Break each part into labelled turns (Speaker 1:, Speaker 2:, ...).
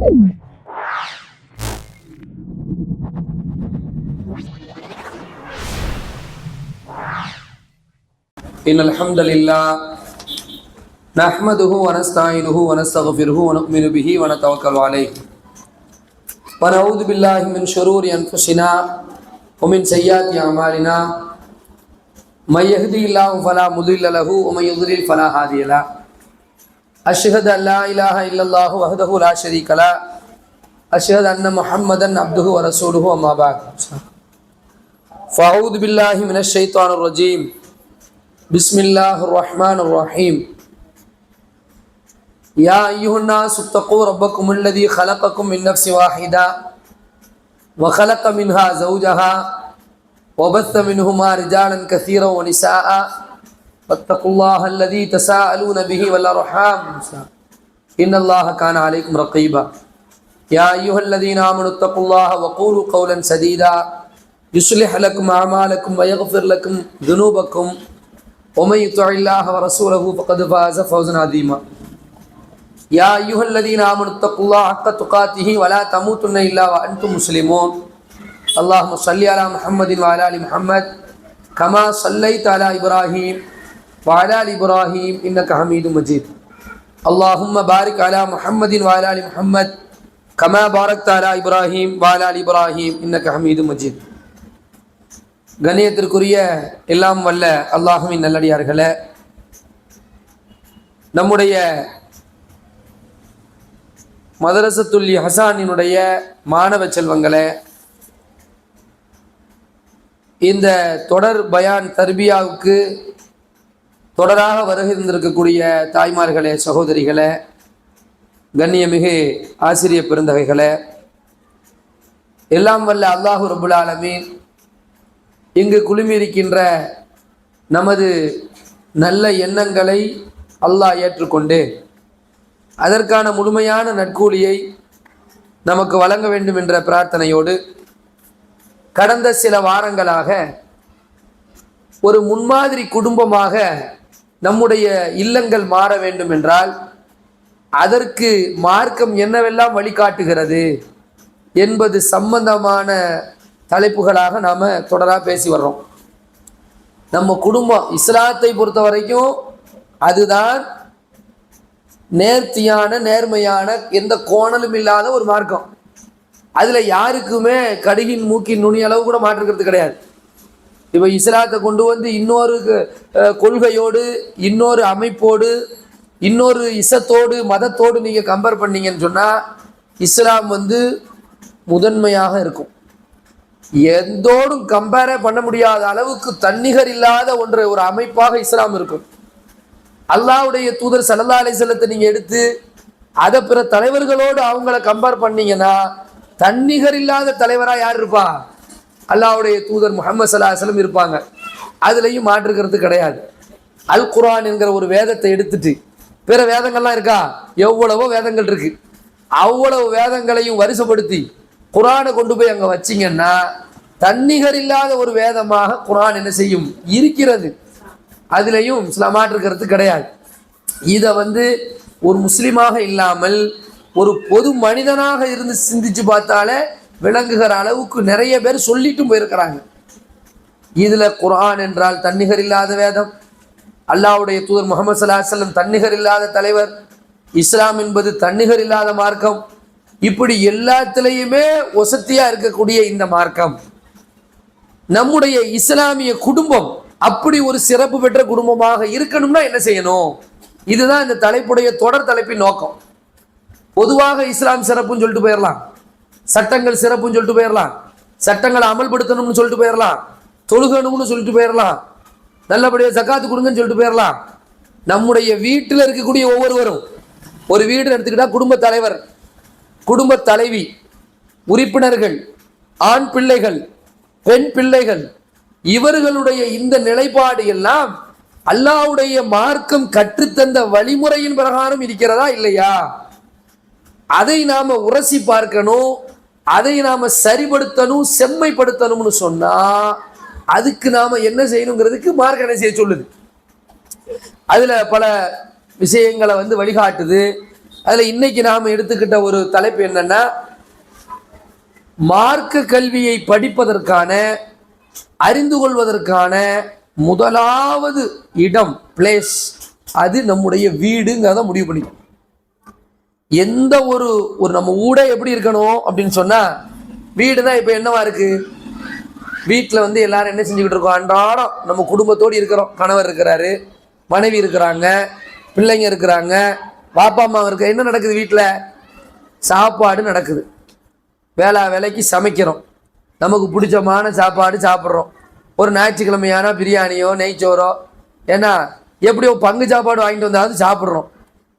Speaker 1: إن الحمد لله نحمده ونستعينه ونستغفره ونؤمن به ونتوكل عليه ونعوذ بالله من شرور أنفسنا ومن سيئات أعمالنا من يهدي الله فلا مضل له ومن يضلل فلا هادي له أشهد أن لا إله إلا الله وحده لا شريك له أشهد أن محمدا عبده ورسوله أما بعد فأعوذ بالله من الشيطان الرجيم بسم الله الرحمن الرحيم يا أيها الناس اتقوا ربكم الذي خلقكم من نفس واحدة وخلق منها زوجها وبث منهما رجالا كثيرا ونساء واتقوا الله الذي تساءلون به والأرحام إن الله كان عليكم رقيبا يا أيها الذين آمنوا اتقوا الله وقولوا قولا سديدا يصلح لكم أعمالكم ويغفر لكم ذنوبكم ومن يطع الله ورسوله فقد فاز فوزا عظيما يا أيها الذين آمنوا اتقوا الله حق تقاته ولا تموتن إلا وأنتم مسلمون اللهم صل على محمد وعلى آل محمد كما صليت على إبراهيم وعلى آل إبراهيم إنك حميد مجيد اللهم بارك على محمد وعلى آل محمد كما باركت على إبراهيم وعلى آل إبراهيم إنك حميد مجيد கண்ணியத்திற்குரிய எல்லாம் வல்ல அல்லாஹுவின் நல்லடியார்களே, நம்முடைய மதரசத்துல் ஹசானினுடைய மாணவ செல்வங்களே, இந்த தொடர் பயான் தர்பியாவுக்கு தொடராக வருகின்றிருக்கக்கூடிய தாய்மார்களே, சகோதரிகளே, கண்ணியமிகு ஆசிரிய பெருந்தகைகளே, எல்லாம் வல்ல அல்லாஹு ரப்புல் ஆலமீன் இங்கு குழுமியிருக்கின்ற நமது நல்ல எண்ணங்களை அல்லாஹ் ஏற்றுக்கொண்டு அதற்கான முழுமையான நற்கூலியை நமக்கு வழங்க வேண்டும் என்ற பிரார்த்தனையோடு கடந்த சில வாரங்களாக ஒரு முன்மாதிரி குடும்பமாக நம்முடைய இல்லங்கள் மாற வேண்டும் என்றால் அதற்கு மார்க்கம் என்னவெல்லாம் வழிகாட்டுகிறது என்பது சம்பந்தமான தலைப்புகளாக நாம் தொடராக பேசி வர்றோம். நம்ம குடும்பம் இஸ்லாத்தை பொறுத்த வரைக்கும் அதுதான் நேர்த்தியான நேர்மையான எந்த கோணலும் இல்லாத ஒரு மார்க்கம். அதில் யாருக்குமே கடுகின் மூக்கின் நுனி அளவு கூட மாற்றுக்கிறது கிடையாது. இப்போ இஸ்லாத்தை கொண்டு வந்து இன்னொரு கொள்கையோடு இன்னொரு அமைப்போடு இன்னொரு இசத்தோடு மதத்தோடு நீங்கள் கம்பேர் பண்ணீங்கன்னு சொன்னால் இஸ்லாம் வந்து முதன்மையாக இருக்கும். எந்தோடும் கம்பேரே பண்ண முடியாத அளவுக்கு தன்னிகர் இல்லாத ஒரு அமைப்பாக இஸ்லாம் இருக்கும். அல்லாஹ்வுடைய தூதர் ஸல்லல்லாஹு அலைஹி வஸல்லத்தை நீங்க எடுத்து அதை பிற தலைவர்களோடு அவங்கள கம்பேர் பண்ணீங்கன்னா தன்னிகர் இல்லாத தலைவரா யார் இருப்பா? அல்லாஹ்வுடைய தூதர் முஹம்மது ஸல்லல்லாஹு அலைஹி வஸல்லம் இருப்பாங்க. அதுலயும் மாற்றுக்கிறது கிடையாது. அல் குர்ஆன் என்கிற ஒரு வேதத்தை எடுத்துட்டு பிற வேதங்கள்லாம் இருக்கா? எவ்வளவோ வேதங்கள் இருக்கு. அவ்வளவு வேதங்களையும் வரிசைப்படுத்தி குர்ஆனை கொண்டு போய் அங்கே வச்சிங்கன்னா தன்னிகர் இல்லாத ஒரு வேதமாக குர்ஆன் என்ன செய்யும்? இருக்கிறது. அதுலேயும் சில மாற்றுக்கிறது கிடையாது. இதை வந்து ஒரு முஸ்லீமாக இல்லாமல் ஒரு பொது மனிதனாக இருந்து சிந்திச்சு பார்த்தாலே விளங்குகிற அளவுக்கு நிறைய பேர் சொல்லிட்டும் போயிருக்கிறாங்க. இதில் குர்ஆன் என்றால் தன்னிகர் இல்லாத வேதம், அல்லாஹ்வுடைய தூதர் முஹம்மது ஸல்லல்லாஹு அலைஹி வஸல்லம் தன்னிகர் இல்லாத தலைவர், இஸ்லாம் என்பது தன்னிகர் இல்லாத மார்க்கம், இப்படி எல்லாத்திலையுமே வசதியா இருக்கக்கூடிய இந்த மார்க்கம் நம்முடைய இஸ்லாமிய குடும்பம் அப்படி ஒரு சிறப்பு பெற்ற குடும்பமாக இருக்கணும்னா என்ன செய்யணும்? இதுதான் இந்த தலைப்புடைய தொடர் தலைப்பின் நோக்கம். பொதுவாக இஸ்லாம் சிறப்புன்னு சொல்லிட்டு போயிடலாம், சட்டங்கள் சிறப்புன்னு சொல்லிட்டு போயிடலாம், சட்டங்களை அமல்படுத்தணும்னு சொல்லிட்டு போயிடலாம், தொழுகணும்னு சொல்லிட்டு போயிடலாம், நல்லபடியாக ஜகாத்து கொடுங்கன்னு சொல்லிட்டு போயிடலாம். நம்முடைய வீட்டில் இருக்கக்கூடிய ஒவ்வொருவரும், ஒரு வீடு எடுத்துக்கிட்டா குடும்ப தலைவர், குடும்ப தலைவி, உறுப்பினர்கள், ஆண் பிள்ளைகள், பெண் பிள்ளைகள், இவர்களுடைய இந்த நிலைப்பாடு எல்லாம் அல்லாஹ்வுடைய மார்க்கம் கற்றுத்தந்த வழிமுறையின் பிரகாரம் இருக்கிறதா இல்லையா? அதை நாம உரசி பார்க்கணும், அதை நாம சரிபடுத்தணும், செம்மைப்படுத்தணும்னு சொன்னா அதுக்கு நாம என்ன செய்யணுங்கிறதுக்கு மார்க்கம் என்ன செய்ய சொல்லுது. அதுல பல விஷயங்களை வந்து வழிகாட்டுது. அதில் இன்னைக்கு நாம் எடுத்துக்கிட்ட ஒரு தலைப்பு என்னன்னா, மார்க்க கல்வியை படிப்பதற்கான, அறிந்து கொள்வதற்கான முதலாவது இடம், பிளேஸ், அது நம்முடைய வீடுங்கிறத முடிவு பண்ணிக்கணும். எந்த ஒரு நம்ம ஊடே எப்படி இருக்கணும் அப்படின்னு சொன்னா, வீடுனா இப்போ என்னவா இருக்கு, வீட்டில் வந்து எல்லாரும் என்ன செஞ்சுக்கிட்டு இருக்கோம், அன்றாடம் நம்ம குடும்பத்தோடு இருக்கிறோம். கணவர் இருக்கிறாரு, மனைவி இருக்கிறாங்க, பிள்ளைங்க இருக்கிறாங்க, பாப்பா அம்மா இருக்க. என்ன நடக்குது வீட்டில்? சாப்பாடு நடக்குது. வேலைக்கு சமைக்கிறோம், நமக்கு பிடிச்சமான சாப்பாடு சாப்பிட்றோம். ஒரு ஞாயிற்றுக்கிழமையான பிரியாணியோ நெய்ச்சோரோ, ஏன்னா எப்படியோ பங்கு சாப்பாடு வாங்கிட்டு வந்தாவது சாப்பிட்றோம்.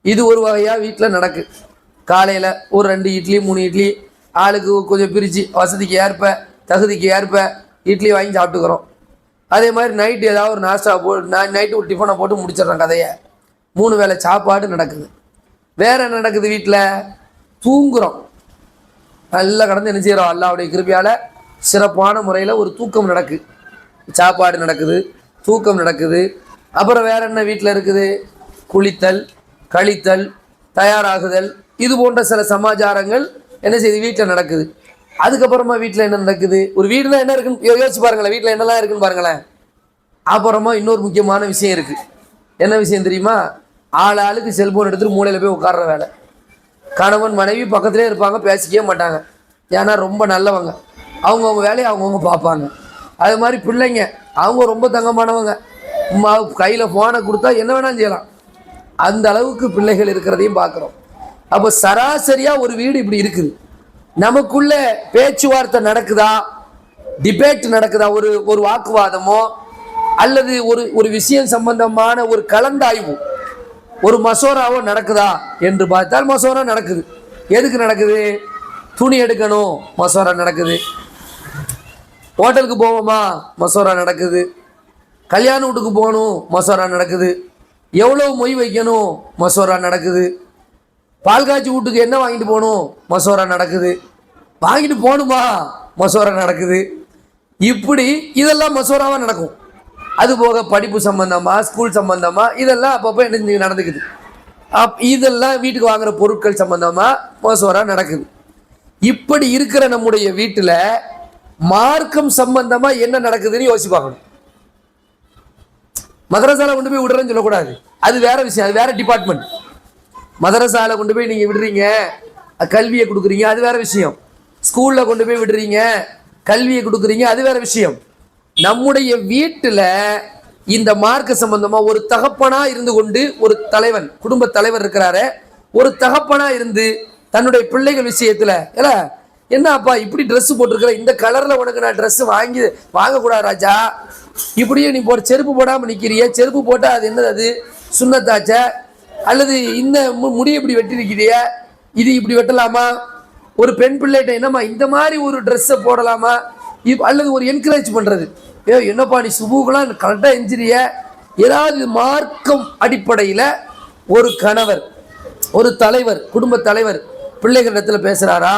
Speaker 1: இது ஒரு வகையாக வீட்டில் நடக்கு. காலையில் ஒரு 2 இட்லி 3 இட்லி ஆளுக்கு கொஞ்சம் பிரித்து வசதிக்கு ஏற்ப தகுதிக்கு ஏற்ப இட்லி வாங்கி சாப்பிட்டுக்கிறோம். அதே மாதிரி நைட்டு ஏதாவது ஒரு நாஸ்டா நைட்டு ஒரு டிஃபனை போட்டு முடிச்சிடுறோம் கதையை. 3 வேளை சாப்பாடு நடக்குது. வேற என்ன நடக்குது வீட்டில்? தூங்குகிறோம். நல்லா கடந்து என்ன செய்கிறோம், அல்லாஹ்வுடைய கிருபையால் சிறப்பான முறையில் ஒரு தூக்கம் நடக்குது. சாப்பாடு நடக்குது, தூக்கம் நடக்குது. அப்புறம் வேற என்ன வீட்டில் இருக்குது? குளித்தல், கழித்தல், தயாராகுதல், இது போன்ற சில சமாச்சாரங்கள் என்ன செய்யுது, வீட்டில் நடக்குது. அதுக்கப்புறமா வீட்டில் என்ன நடக்குது? ஒரு வீடுனா என்ன இருக்குன்னு யோசிச்சு பாருங்களேன், வீட்டில் என்னெல்லாம் இருக்குன்னு பாருங்களேன். அப்புறமா இன்னொரு முக்கியமான விஷயம் இருக்குது. என்ன விஷயம் தெரியுமா? ஆளுக்கு செல்போன் எடுத்துகிட்டு மூலையில் போய் உட்கார்ற வேலை. கணவன் மனைவி பக்கத்துலேயே இருப்பாங்க, பேசிக்கவே மாட்டாங்க. ஏன்னா ரொம்ப நல்லவங்க, அவங்கவுங்க வேலையை அவங்கவுங்க பார்ப்பாங்க. அது மாதிரி பிள்ளைங்க, அவங்க ரொம்ப தங்கமானவங்க, கையில் ஃபோனை கொடுத்தா என்ன வேணாலும் செய்யலாம். அந்த அளவுக்கு பிள்ளைகள் இருக்கிறதையும் பார்க்குறோம். அப்போ சராசரியாக ஒரு வீடு இப்படி இருக்குது. நமக்குள்ள பேச்சுவார்த்தை நடக்குதா, டிபேட் நடக்குதா, ஒரு வாக்குவாதமோ அல்லது ஒரு விஷயம் சம்பந்தமான ஒரு கலந்தாய்வு, ஒரு மசோராவோ நடக்குதா என்று பார்த்தால் மசோரா நடக்குது. எதுக்கு நடக்குது? துணி எடுக்கணும், மசோரா நடக்குது. ஹோட்டலுக்கு போவோமா, மசோரா நடக்குது. கல்யாண வீட்டுக்கு போகணும், மசோரா நடக்குது. எவ்வளோ மொய் வைக்கணும், மசோரா நடக்குது. பால் காய்ச்சி வீட்டுக்கு என்ன வாங்கிட்டு போகணும், மசோரா நடக்குது. வாங்கிட்டு போகணுமா, மசோரா நடக்குது. இப்படி இதெல்லாம் மசோராவாக நடக்கும். அதுபோக படிப்பு சம்பந்தமாக, ஸ்கூல் சம்பந்தமாக இதெல்லாம் அப்பப்போ என்ன நடந்துக்குது. இதெல்லாம் வீட்டுக்கு வாங்குகிற பொருட்கள் சம்பந்தமாக மசோரா நடக்குது. இப்படி இருக்கிற நம்முடைய வீட்டில் மார்க்கம் சம்பந்தமாக என்ன நடக்குதுன்னு யோசிச்சு பார்க்கணும். மதரசால கொண்டு போய் விடுறேன்னு சொல்லக்கூடாது, அது வேற விஷயம், அது வேற டிபார்ட்மெண்ட். மதரசால கொண்டு போய் நீங்கள் விடுறீங்க, கல்வியை கொடுக்குறீங்க, அது வேற விஷயம். ஸ்கூலில் கொண்டு போய் விடுறீங்க, கல்வியை கொடுக்குறீங்க, அது வேற விஷயம். நம்முடைய வீட்டில் இந்த மார்க்க சம்பந்தமாக ஒரு தகப்பனா இருந்து கொண்டு, ஒரு தலைவன், குடும்ப தலைவர் இருக்கிறாரு, ஒரு தகப்பனா இருந்து தன்னுடைய பிள்ளைகள் விஷயத்தில், இல்ல என்ன அப்பா இப்படி ட்ரெஸ் போட்டிருக்கிற, இந்த கலரில் உனக்கு நான் ட்ரெஸ் வாங்கக்கூடாது ராஜா, இப்படியே நீ செருப்பு போடாமல் நிற்கிறிய, செருப்பு போட்டால் அது என்னது, அது சுண்ணத்தாச்ச, அல்லது இந்த முடி இப்படி வெட்டிருக்கிறிய, இது இப்படி வெட்டலாமா, ஒரு பெண் பிள்ளைகிட்ட என்னம்மா இந்த மாதிரி ஒரு ட்ரெஸ்ஸை போடலாமா, அல்லது ஒரு என்கரேஜ் பண்ணுறது, என்னப்பா நீ சுபுக்கெல்லாம் கரெக்டாக எஞ்சிரிய, ஏதாவது மார்க்கம் அடிப்படையில் ஒரு கணவர், ஒரு தலைவர், குடும்ப தலைவர் பிள்ளைகளிடத்தில் பேசுகிறாரா,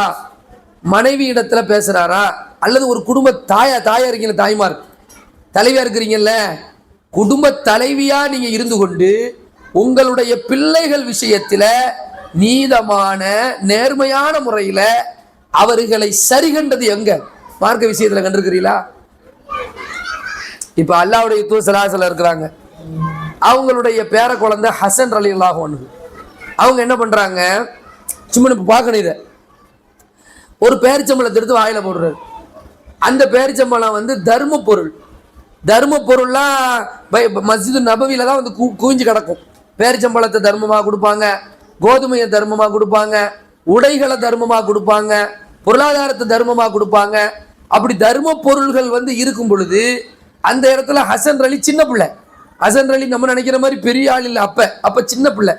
Speaker 1: மனைவி இடத்துல பேசுகிறாரா, அல்லது ஒரு குடும்ப தாயா இருக்கீங்கள, தாய்மார் தலைவியா இருக்கிறீங்கல்ல, குடும்ப தலைவியா நீங்க இருந்து கொண்டு உங்களுடைய பிள்ளைகள் விஷயத்தில் நீதமான நேர்மையான முறையில் அவர்களை சரி கண்டது எங்க? மார்க்க விஷயத்தில் கண்டிருக்கிறீங்களா? இப்ப அல்லாஹ்வுடைய தூதர் ஸல்லல்லாஹு அலைஹி வஸல்லம் இருக்கிறாங்க, அவங்களுடைய பேர குழந்தை ஹசன் ரலியல்லாஹு அன்ஹு, அவங்க என்ன பண்றாங்க, சும்மா இப்ப பார்க்கணும், இதை ஒரு பேரிச்சம்பளத்தை எடுத்து வாயில போடுறாரு. அந்த பேரிச்சம்பளம் வந்து தர்ம பொருள்லாம் மஸ்ஜிது நபவியில தான் வந்து குவிஞ்சு கிடக்கும். பேரிச்சம்பளத்தை தர்மமாக கொடுப்பாங்க, கோதுமையை தர்மமாக கொடுப்பாங்க, உடைகளை தர்மமாக கொடுப்பாங்க, பொருளாதாரத்தை தர்மமாக கொடுப்பாங்க. அப்படி தர்ம பொருள்கள் வந்து இருக்கும் பொழுது அந்த இடத்துல ஹசன் அலி சின்ன பிள்ளை. ஹசன் அலி நம்ம நினைக்கிற மாதிரி பெரிய ஆள் இல்லை, அப்ப சின்ன பிள்ளை.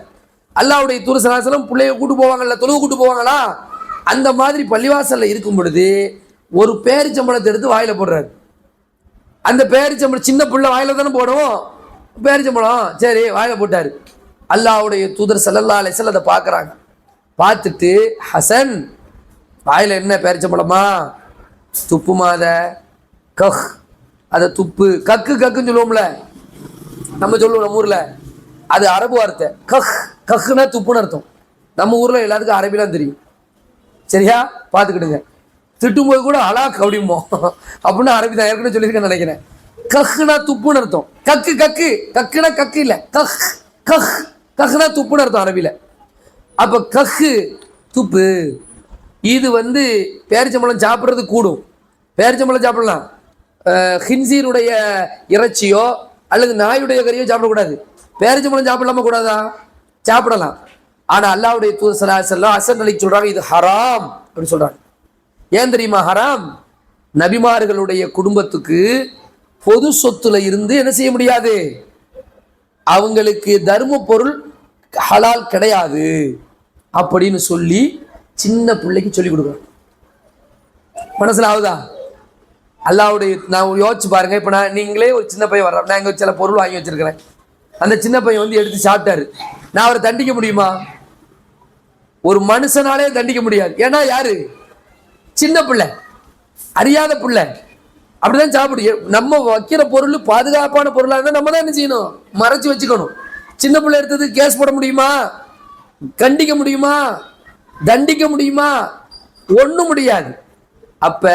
Speaker 1: அல்லாஹ்வுடைய தூதர் ஸல்லல்லாஹு அலைஹி வஸல்லம் பிள்ளைய கூட்டு போவாங்கல்ல, தொழுவு கூட்டு போவாங்களா, அந்த மாதிரி பள்ளிவாசல்ல இருக்கும் பொழுது ஒரு பேரிச்சம்பளத்தை எடுத்து வாயில போடுறாரு. அந்த பேரிச்சம்பளம் சின்ன பிள்ளை வாயில தானே போடுவோம், பேரிச்சம்பளம் சரி வாயில போட்டாரு. அல்லாஹ்வுடைய தூதர் ஸல்லல்லாஹு அலைஹி வஸல்லம் அதை பார்க்குறாங்க. பார்த்துட்டு, ஹசன் வாயில என்ன பேரிச்சம்பளமா, துப்பு மாத கஹ், அதை துப்பு, கக்குன்னு சொல்லுவோம்ல, நம்ம சொல்லுவோம் நம்ம ஊர்ல, அது அரபு வார்த்தை. கஹ்னா துப்புன்னு அர்த்தம். நம்ம ஊர்ல எல்லாத்துக்கும் அரபிலாம் தெரியும், சரியா? பார்த்துக்கிடுங்க. திட்டும்போது கூட அலாக் அப்படிமோ அப்படின்னு அரபி தான் ஏற்கனவே சொல்லியிருக்கேன்னு நினைக்கிறேன். கஹ்னா துப்புன்னு அர்த்தம். கக்கு கக்கு கக்குனா கக்கு இல்லை, கஹ் கஹ் கஹ்னா துப்புன்னு அர்த்தம் அரபியில. அப்ப கஹு துப்பு. இது பேரிச்சம்பழம் சாப்பிட்றது கூடும், பேரிச்சம்பழம் சாப்பிடலாம். ஹின்சீருடைய இறைச்சியோ அல்லது நாயுடைய கறியோ சாப்பிடக்கூடாது. பேரிச்சம்பழம் சாப்பிடலாமா கூடாதா? சாப்பிடலாம். ஆனா அல்லாஹ்வுடைய தூதர் ஸல்லல்லாஹு அலைஹி வஸல்லம் ஹஸன் அலிக்கு சொல்றாங்க இது ஹராம் அப்படின்னு சொல்றாங்க. ஏன் தெரியுமா ஹராம்? நபிமார்களுடைய குடும்பத்துக்கு பொது சொத்துல இருந்து என்ன செய்ய முடியாது, அவங்களுக்கு தர்ம பொருள் ஹலால் கிடையாது அப்படின்னு சொல்லி சின்ன பிள்ளைக்கு சொல்லி கொடுக்குறாங்க. மனசுல ஆகுதா? அல்லாஹ்வுடைய நான் யோசிச்சு பாருங்க. இப்ப நீங்களே ஒரு சின்ன பையன் வர்றேன், நான் இங்க சில பொருள் வாங்கி வச்சிருக்கிறேன், அந்த சின்ன பையன் எடுத்து சாப்பிட்டாரு, நான் அவரை தண்டிக்க முடியுமா? ஒரு மனுஷனாலே தண்டிக்க முடியாது. ஏன்னா யாரு? சின்ன பிள்ளை, அறியாத பிள்ளை, அப்படிதான் சாப்பிடு. நம்ம வைக்கிற பொருள் பாதுகாப்பான பொருளாக இருந்தால் நம்ம தான் என்ன செய்யணும், மறைச்சு வச்சுக்கணும். சின்ன பிள்ளை எடுத்தது கேஸ் போட முடியுமா? கண்டிக்க முடியுமா? தண்டிக்க முடியுமா? ஒண்ணும் முடியாது. அப்ப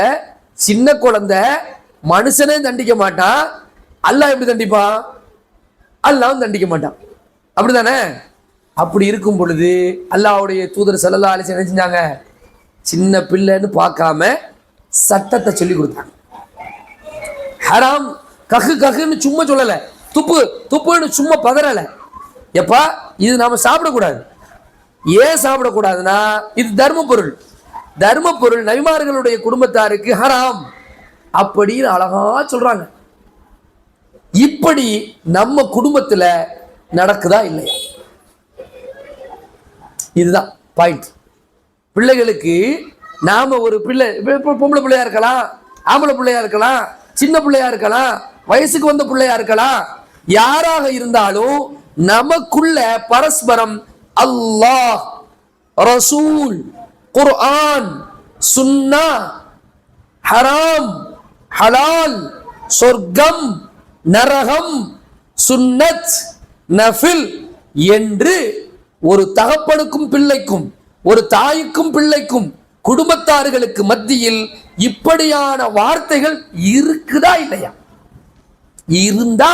Speaker 1: சின்ன குழந்தை மனுஷனே தண்டிக்க மாட்டான், அல்லாஹ் எப்படி தண்டிப்பான்? அல்லாஹ்வும் தண்டிக்க மாட்டான். அப்படிதானே? அப்படி இருக்கும் பொழுது அல்லாஹ்வுடைய தூதர் ஸல்லல்லாஹு அலைஹி வஸல்லம் என்ன செஞ்சாங்க, சின்ன பிள்ளைன்னு பார்க்காம சட்டத்தை சொல்லி கொடுத்தாங்க. ஹராம் கஹு கஹுன்னு சும்மா சொல்லல, துப்பு துப்புன்னு சும்மா பதறல. எப்பா இது நாம சாப்பிடக்கூடாது. ஏன் சாப்பிடக்கூடாதுன்னா இது தர்ம பொருள், தர்ம பொருள் நபிமார்களுடைய குடும்பத்தாருக்கு ஹராம் அப்படின்னு அழகா சொல்றாங்க. இப்படி நம்ம குடும்பத்துல நடக்குதா இல்லையா? இதுதான் பாயிண்ட். பிள்ளைகளுக்கு நாம ஒரு பிள்ளை, பொம்பளை பிள்ளையா இருக்கலாம், ஆம்பளை பிள்ளையா இருக்கலாம், சின்ன பிள்ளையா இருக்கலாம், வயசுக்கு வந்த பிள்ளையா இருக்கலாம், யாராக இருந்தாலும் நமக்குள்ள பரஸ்பரம் அல்லாஹ், ரசூல், குர்ஆன், சுன்னா, ஹராம், ஹலால், சொர்க்கம், நரகம், சுன்னத், நஃபில் என்று ஒரு தகப்பனுக்கும் பிள்ளைக்கும், ஒரு தாய்க்கும் பிள்ளைக்கும், குடும்பத்தார்களுக்கு மத்தியில் இப்படியான வார்த்தைகள் இருக்குதா இல்லையா? இருந்தா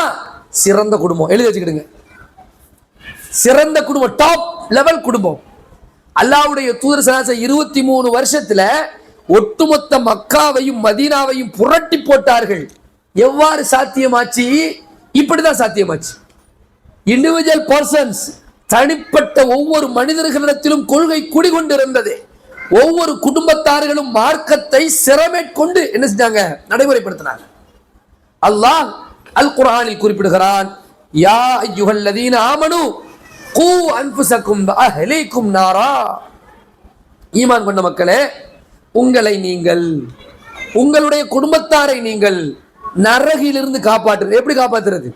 Speaker 1: சிறந்த குடும்பம். எழுதி வச்சுக்கிடுங்க, சிறந்த குடும்பம், டாப் லெவல் குடும்பம். அல்லாஹ்வுடைய தூதர் ஸல்லல்லாஹு 23 வருஷத்துல ஒட்டுமொத்த மக்காவையும் மதீனாவையும் புரட்டி போட்டார்கள். எவ்வாறு சாத்தியமாச்சு? இப்படிதான் சாத்தியமாச்சு. இண்டிவிஜுவல் பர்சன்ஸ், தனிப்பட்ட ஒவ்வொரு மனிதர்களிடத்திலும் கொள்கை குடிகொண்டிருந்தது. ஒவ்வொரு குடும்பத்தார்களும் மார்க்கத்தை சிரமேற்கொண்டு என்ன செஞ்சாங்க, நடைமுறைப்படுத்தினாங்க. அல்லாஹ் அல் குர்ஆனில் குறிப்பிடுகிறான், யா அய்யுஹல்லதீன ஆமனு கூ அன்ஃபுஸக்கும் வ அஹ்லீக்கும் நாரா. ஈமான் கொண்ட மக்களே, உங்களை நீங்கள், உங்களுடைய குடும்பத்தாரை நீங்கள் நரகிலிருந்து காப்பாற்றுறது. எப்படி காப்பாற்றுறது?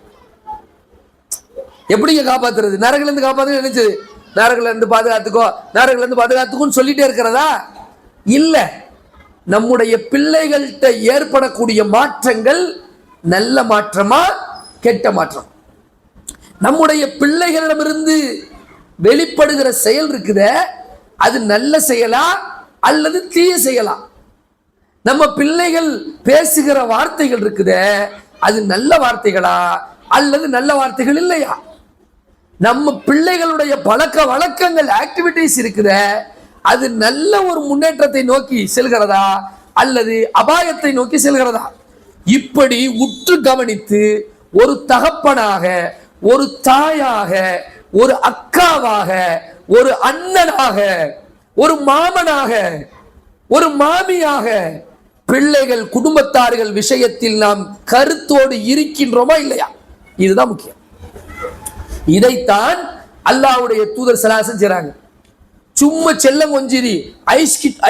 Speaker 1: எப்படிங்க காப்பாத்துறது? நரகிலிருந்து காப்பாத்து நினைச்சது நரகில இருந்து பாதுகாத்துக்கோ, நரகில இருந்து பாதுகாத்துக்கோன்னு சொல்லிட்டே இருக்கிறதா? இல்ல. நம்முடைய பிள்ளைகள்கிட்ட ஏற்படக்கூடிய மாற்றங்கள் நல்ல மாற்றமா கெட்ட மாற்றம்? நம்முடைய பிள்ளைகளிடமிருந்து வெளிப்படுகிற செயல் இருக்குத, அது நல்ல செயலா அல்லது தீய செயலா? நம்ம பிள்ளைகள் பேசுகிற வார்த்தைகள் இருக்குத, அது நல்ல வார்த்தைகளா அல்லது நல்ல வார்த்தைகள் இல்லையா? நம்ம பிள்ளைகளுடைய பழக்க வழக்கங்கள், ஆக்டிவிட்டிஸ் இருக்குத, அது நல்ல ஒரு முன்னேற்றத்தை நோக்கி செல்கிறதா அல்லது அபாயத்தை நோக்கி செல்கிறதா? இப்படி உற்று கவனித்து ஒரு தகப்பனாக, ஒரு தாயாக, ஒரு அக்காவாக, ஒரு அண்ணனாக, ஒரு மாமனாக, ஒரு மாமியாக பிள்ளைகள், குடும்பத்தார்கள் விஷயத்தில் நாம் கருத்தோடு இருக்கின்றோமா இல்லையா? இதுதான் முக்கியம். இதைத்தான் அல்லாஹ்வுடைய தூதர் ஸல்லல்லாஹு அலைஹி வஸல்லம் செய்றாங்க. சும்மா செல்லம் கொஞ்சிரி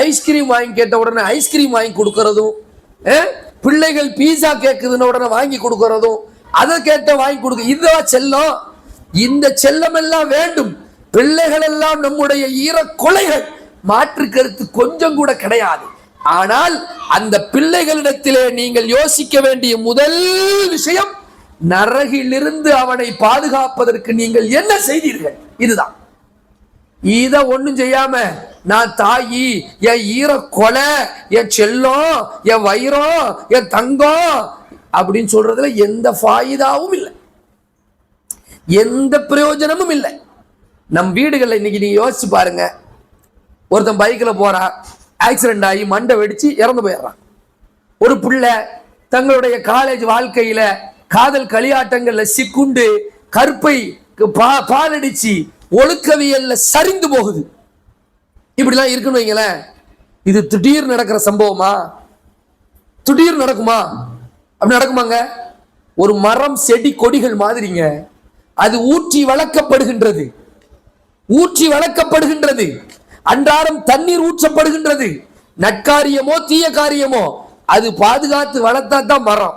Speaker 1: ஐஸ்கிரீம் வாங்கி கேட்ட உடனே ஐஸ்கிரீம் வாங்கி கொடுக்கறதும், பிள்ளைகள் பீஸா கேட்குதுன்னு உடனே வாங்கி கொடுக்கறதும், அதை கேட்ட வாங்கி கொடுக்க, இதுதான் செல்லம். இந்த செல்லம் எல்லாம் வேண்டும். பிள்ளைகள் எல்லாம் நம்முடைய ஈர கொலைகள், மாற்று கருத்து கொஞ்சம் கூட கிடையாது. ஆனால் அந்த பிள்ளைகளிடத்திலே நீங்கள் யோசிக்க வேண்டிய முதல் விஷயம், நரகிலிருந்து அவனை பாதுகாப்பதற்கு நீங்கள் என்ன செய்தீர்கள்? இதுதான். இத ஒண்ணும் செய்யாம நான் தாயி, என் ஈர கொலை, என் செல்லம், என் வைரம், என் தங்கம் அப்படின்னு சொல்றதுல எந்த ஃபாயிதாவும் இல்லை, எந்த பிரயோஜனமும் இல்லை. நம் வீடுகள்ல இன்னைக்கு நீங்க யோசிச்சு பாருங்க, ஒருத்தன் பைக்ல போறான், ஆக்சிடென்ட் ஆகி மண்டை வெடிச்சு இறந்து போயிடுறான். ஒரு பிள்ளை தங்களுடைய காலேஜ் வாழ்க்கையில காதல் களியாட்டங்கள்ல சிக்குண்டு கற்பை பாலடிச்சு ஒழுக்கவியல்ல சரிந்து போகுது. இப்படிலாம் இருக்குன்னு வைங்களேன். இது திடீர் நடக்கிற சம்பவமா? திடீர் நடக்குமா? அப்படி நடக்குமாங்க? ஒரு மரம் செடி கொடிகள் மாதிரிங்க, அது ஊற்றி வளர்க்கப்படுகின்றது, ஊற்றி வளர்க்கப்படுகின்றது, அன்றாடம் தண்ணீர் ஊற்றப்படுகின்றது. நற்காரியமோ தீய காரியமோ அது பாதுகாத்து வளர்த்தா தான் மரம்.